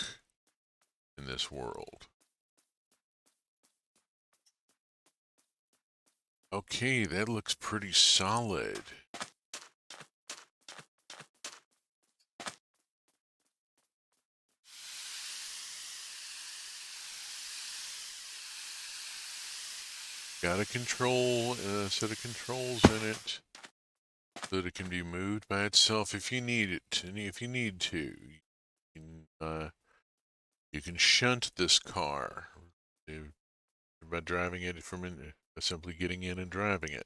in this world. Okay, that looks pretty solid. Got a set of controls in it so that it can be moved by itself if you need it, and if you need to. You can shunt this car by driving it by simply getting in and driving it.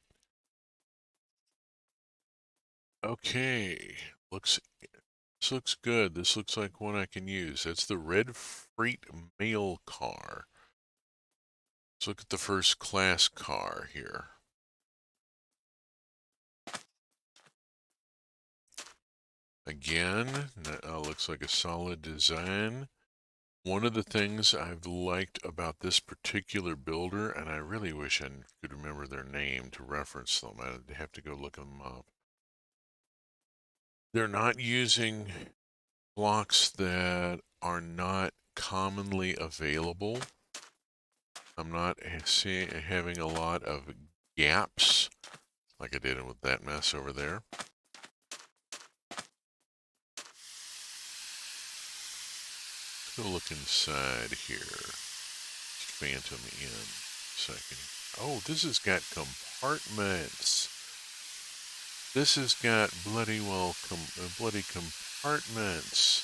Okay, this looks good. This looks like one I can use. That's the red freight mail car. Let's look at the first class car here. Again, looks like a solid design. One of the things I've liked about this particular builder, and I really wish I could remember their name to reference them, I'd have to go look them up. They're not using blocks that are not commonly available. I'm not having a lot of gaps like I did with that mess over there. Let's go look inside here. Phantom in a second. Oh, this has got compartments. This has got bloody compartments.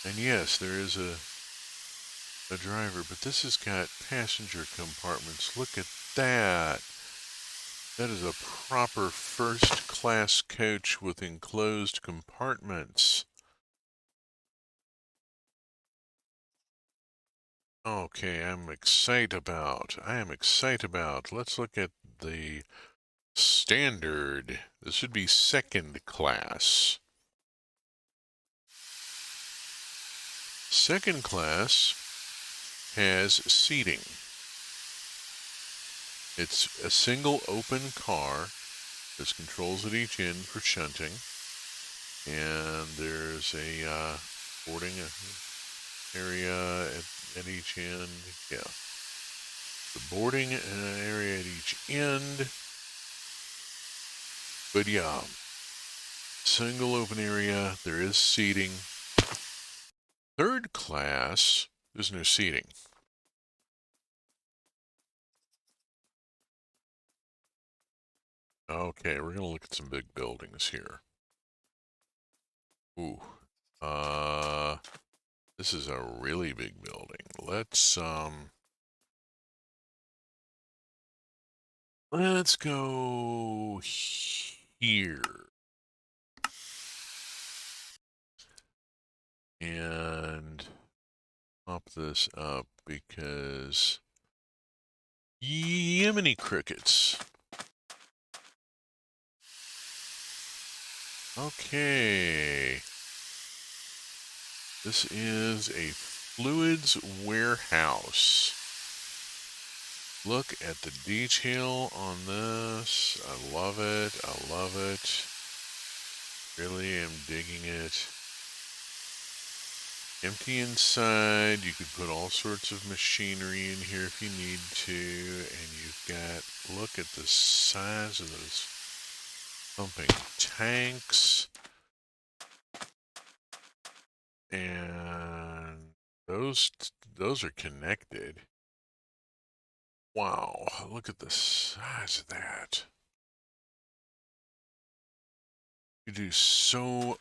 And yes, there is a driver, but this has got passenger compartments. Look at that. That is a proper first class coach with enclosed compartments. Okay, I am excited about. Let's look at the standard. This should be second class. Second class has seating. It's a single open car. There's controls at each end for shunting. And there's a boarding area at each end. Yeah. The boarding area at each end. But yeah, single open area. There is seating. Third class, there's no seating. Okay, we're gonna look at some big buildings here. Ooh, this is a really big building. Let's go here. And pop this up because Yemeni crickets. Okay. This is a fluids warehouse. Look at the detail on this. I love it. I love it. Really am digging it. Empty inside. You could put all sorts of machinery in here if you need to. And you've got, look at the size of those pumping tanks. And those are connected. Wow, look at the size of that. You do so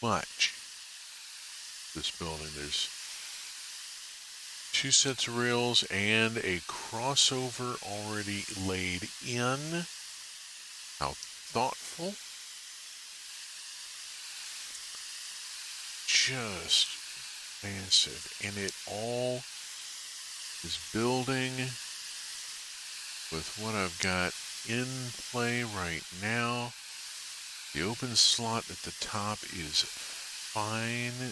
much. This building, there's 2 sets of rails and a crossover already laid in. How thoughtful. Just massive. And it all is building with what I've got in play right now. The open slot at the top is fine.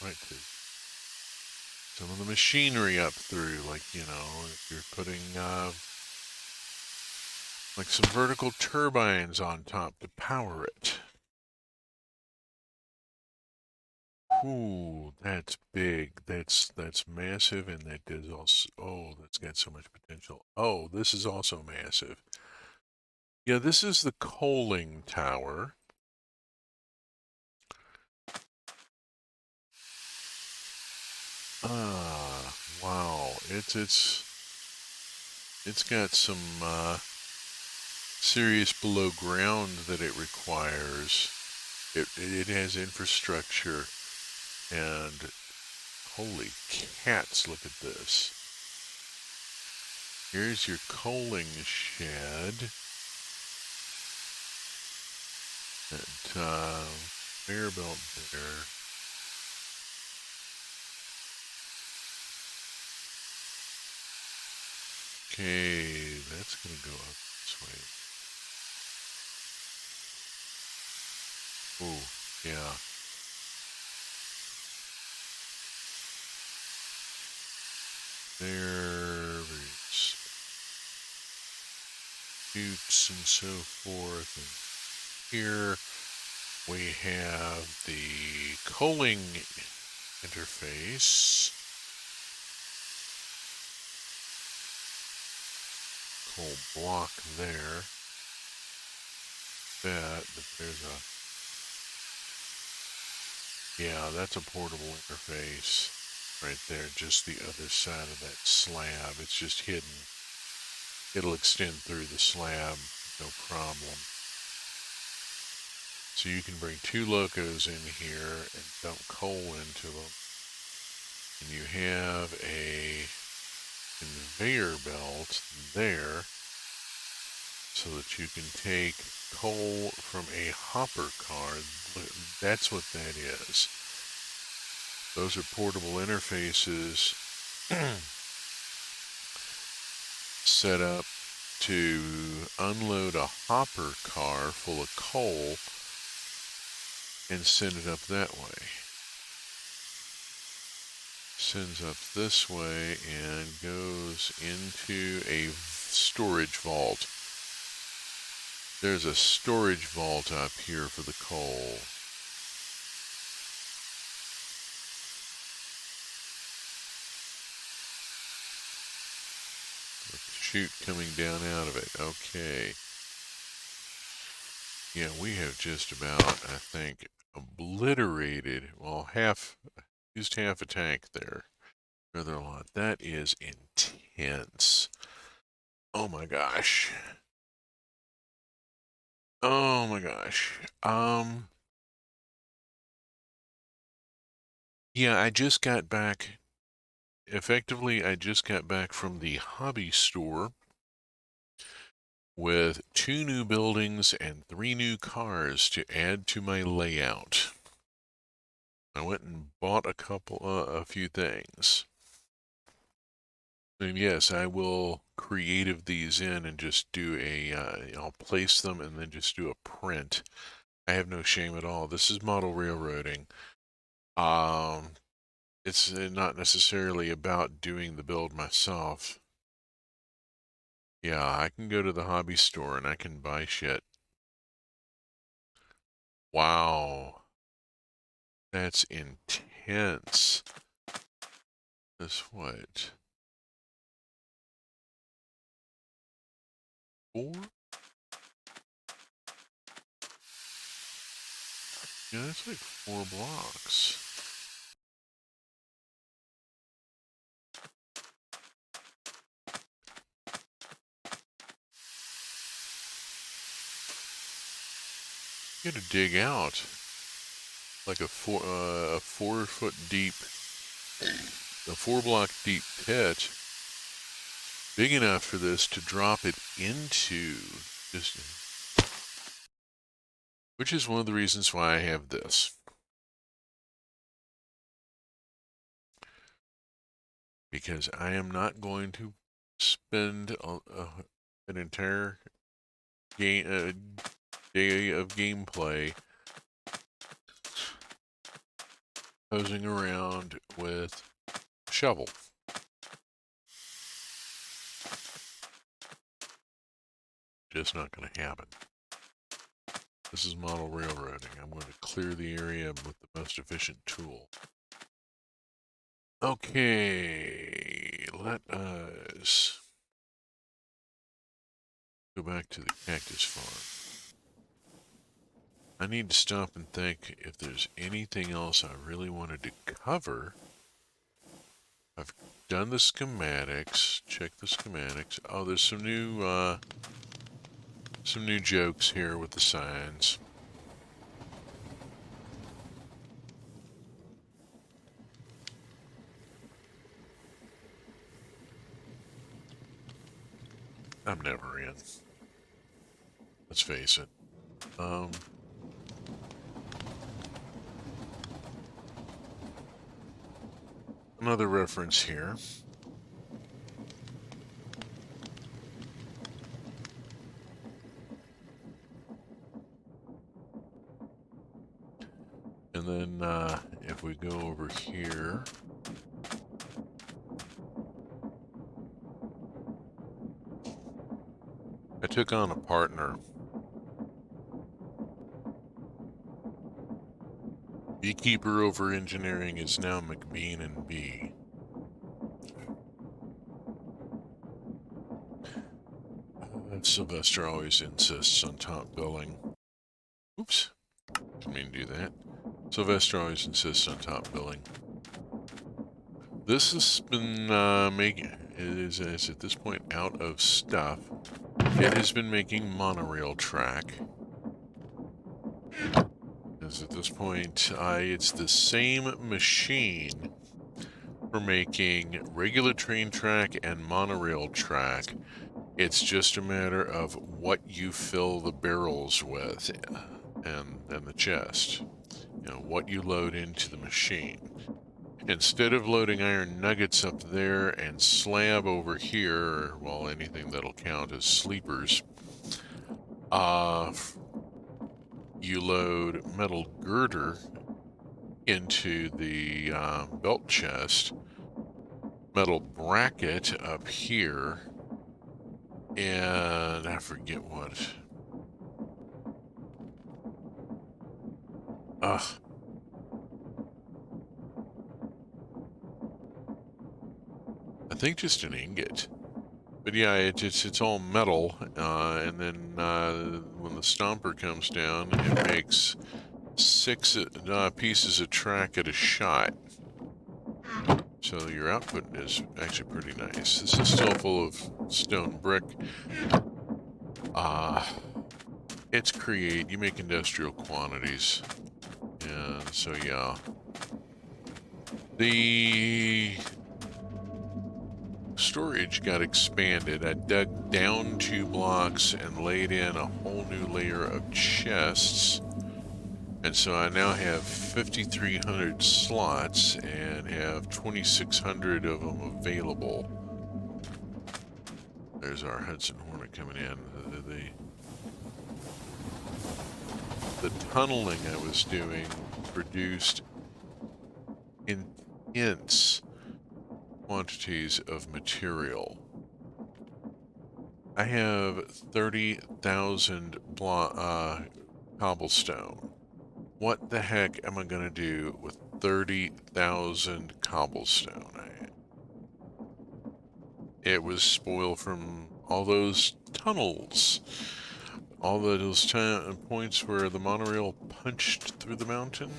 Right, some of the machinery up through, like, you know, if you're putting like some vertical turbines on top to power it. Ooh, that's big. That's massive, and that is also, oh, that's got so much potential. Oh, this is also massive. Yeah, this is the coaling tower. Wow. It's got some serious below ground that it requires. It has infrastructure, and holy cats, look at this. Here's your coaling shed. That conveyor belt there. Okay, that's gonna go up this way. Oh, yeah. There's chutes and so forth. And here we have the coaling interface. Coal block there. But there's a... Yeah, that's a portable interface right there, just the other side of that slab. It's just hidden. It'll extend through the slab, no problem. So you can bring two locos in here and dump coal into them. And you have a conveyor belt there so that you can take coal from a hopper car. That's what that is. Those are portable interfaces set up to unload a hopper car full of coal and send it up that way. Sends up this way and goes into a storage vault. There's a storage vault up here for the coal. With the chute coming down out of it. Okay. Yeah, we have just about, I think, obliterated, well, used half a tank there. Rather a lot. That is intense. Oh my gosh. Oh my gosh. Yeah, I just got back. Effectively, I just got back from the hobby store with 2 new buildings and 3 new cars to add to my layout. I went and bought a few things. And yes, I will creative these in and just do I'll place them and then just do a print. I have no shame at all. This is model railroading. It's not necessarily about doing the build myself. Yeah, I can go to the hobby store and I can buy shit. Wow. That's intense. That's what? 4? Yeah, that's like 4 blocks. You gotta dig out like a 4 foot deep, a 4 block deep pit, big enough for this to drop it into, just, which is one of the reasons why I have this. Because I am not going to spend an entire day of gameplay posing around with a shovel. Just not going to happen. This is model railroading. I'm going to clear the area with the most efficient tool. Okay, let us go back to the cactus farm. I need to stop and think if there's anything else I really wanted to cover. I've done the schematics. Check the schematics. Oh, there's some new jokes here with the signs. I'm never in. Let's face it. Another reference here. And then if we go over here, I took on a partner. Beekeeper over engineering is now McBean and B. Sylvester always insists on top billing. Oops, didn't mean to do that. Sylvester always insists on top billing. This has been it is at this point out of stuff. It has been making monorail track. As at this point, it's the same machine for making regular train track and monorail track. It's just a matter of what you fill the barrels with and the chest. You know, what you load into the machine. Instead of loading iron nuggets up there and slab over here, well, anything that'll count as sleepers, you load metal girder into the belt chest, metal bracket up here, and I forget what. I think just an ingot. But yeah, it's all metal, and then when the stomper comes down, it makes 6 pieces of track at a shot. So your output is actually pretty nice. This is still full of stone brick. You make industrial quantities. And so yeah. The storage got expanded. I dug down 2 blocks and laid in a whole new layer of chests. And so I now have 5,300 slots and have 2,600 of them available. There's our Hudson Hornet coming in. The tunneling I was doing produced intense quantities of material. I have 30,000 cobblestone. What the heck am I going to do with 30,000 cobblestone? It was spoiled from all those tunnels. All those points where the monorail punched through the mountain.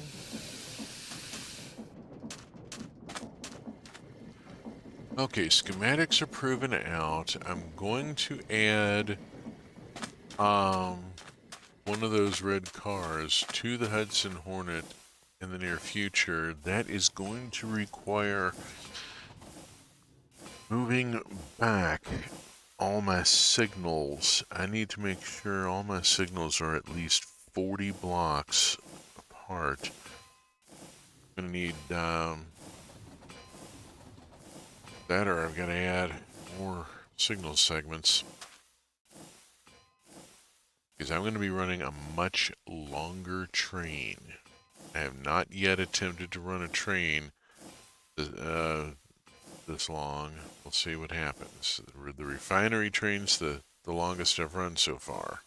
Okay, schematics are proven out. I'm going to add one of those red cars to the Hudson Hornet in the near future. That is going to require moving back all my signals. I need to make sure all my signals are at least 40 blocks apart. I'm gonna need that, or I've got to add more signal segments, because I'm going to be running a much longer train. I have not yet attempted to run a train this long. We'll see what happens. The refinery train's the longest I've run so far.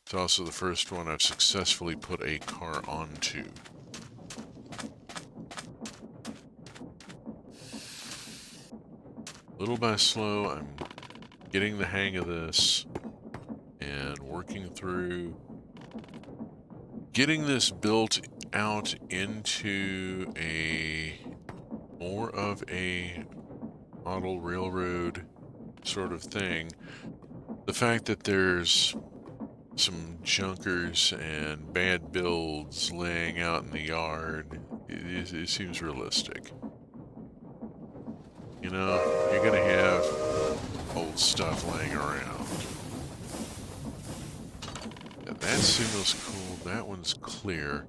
It's also the first one I've successfully put a car onto. Little by slow, I'm getting the hang of this and working through getting this built out into more of a model railroad sort of thing. The fact that there's some junkers and bad builds laying out in the yard, it seems realistic. You know, you're gonna have old stuff laying around. Yeah, that signal's cool, that one's clear.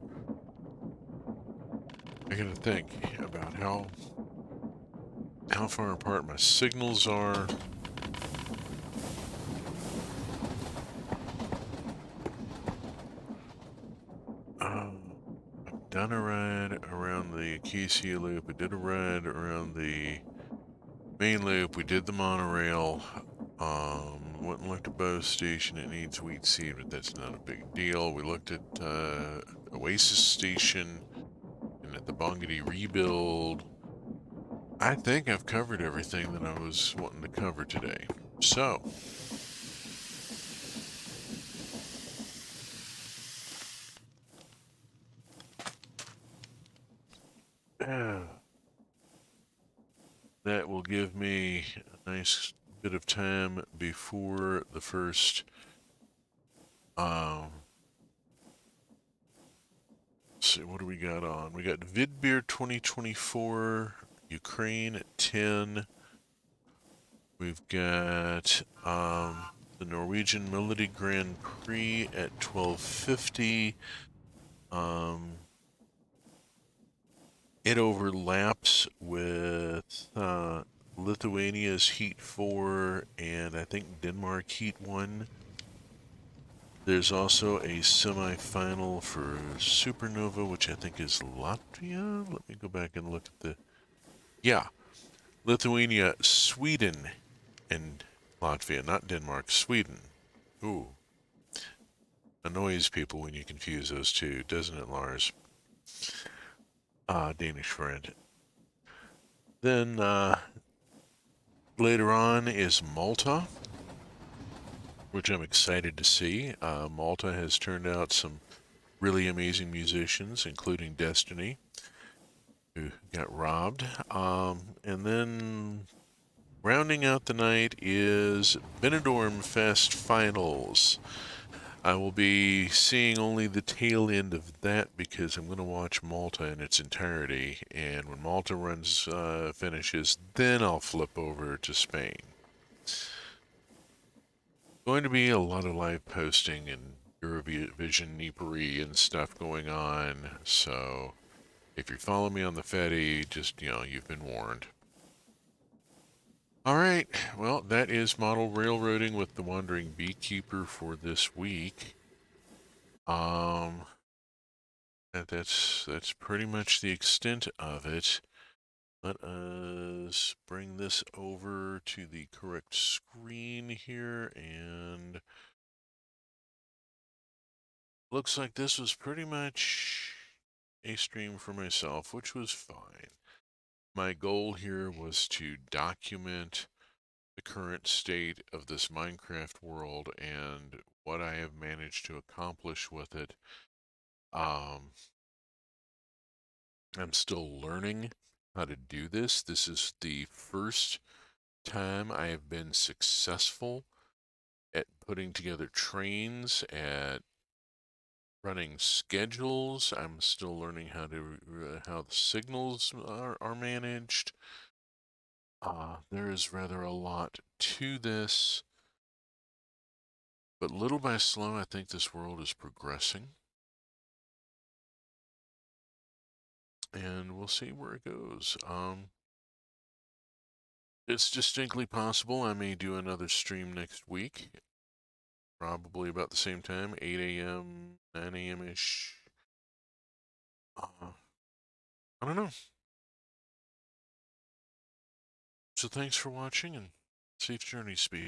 I gotta think about how how far apart my signals are. I've done a ride around the Acacia Loop. We did a ride around the main loop. We did the monorail. Went and looked at Bow Station. It needs wheat seed, but that's not a big deal. We looked at Oasis Station and at the Bongity rebuild. I think I've covered everything that I was wanting to cover today. So, that will give me a nice bit of time before the first let's see, what do we got on? We got VidBeer 2024, Ukraine at 10. We've got the Norwegian Melody Grand Prix at 12:50. It overlaps with Lithuania's Heat 4 and I think Denmark Heat 1. There's also a semi-final for Supernova, which I think is Latvia. Let me go back and look at the... Yeah, Lithuania, Sweden, and Latvia, not Denmark, Sweden. Ooh. Annoys people when you confuse those two, doesn't it, Lars? Danish friend. Then later on is Malta, which I'm excited to see. Malta has turned out some really amazing musicians, including Destiny, who got robbed. And then rounding out the night is Benidorm Fest Finals. I will be seeing only the tail end of that because I'm going to watch Malta in its entirety, and when Malta finishes, then I'll flip over to Spain. Going to be a lot of live posting and Eurovision neepery and stuff going on, so if you follow me on the Fetty, just, you've been warned. All right, well, that is model railroading with the Wandering Beekeeper for this week. That's pretty much the extent of it. Let us bring this over to the correct screen here, and looks like this was pretty much a stream for myself, which was fine. My goal here was to document the current state of this Minecraft world and what I have managed to accomplish with it. I'm still learning how to do this. This is the first time I have been successful at putting together trains, at running schedules. I'm still learning how the signals are managed. There is rather a lot to this, but little by slow, I think this world is progressing, and we'll see where it goes. It's distinctly possible I may do another stream next week, probably about the same time, 8 a.m., 9 a.m.-ish. I don't know. So thanks for watching, and safe journey, Speed.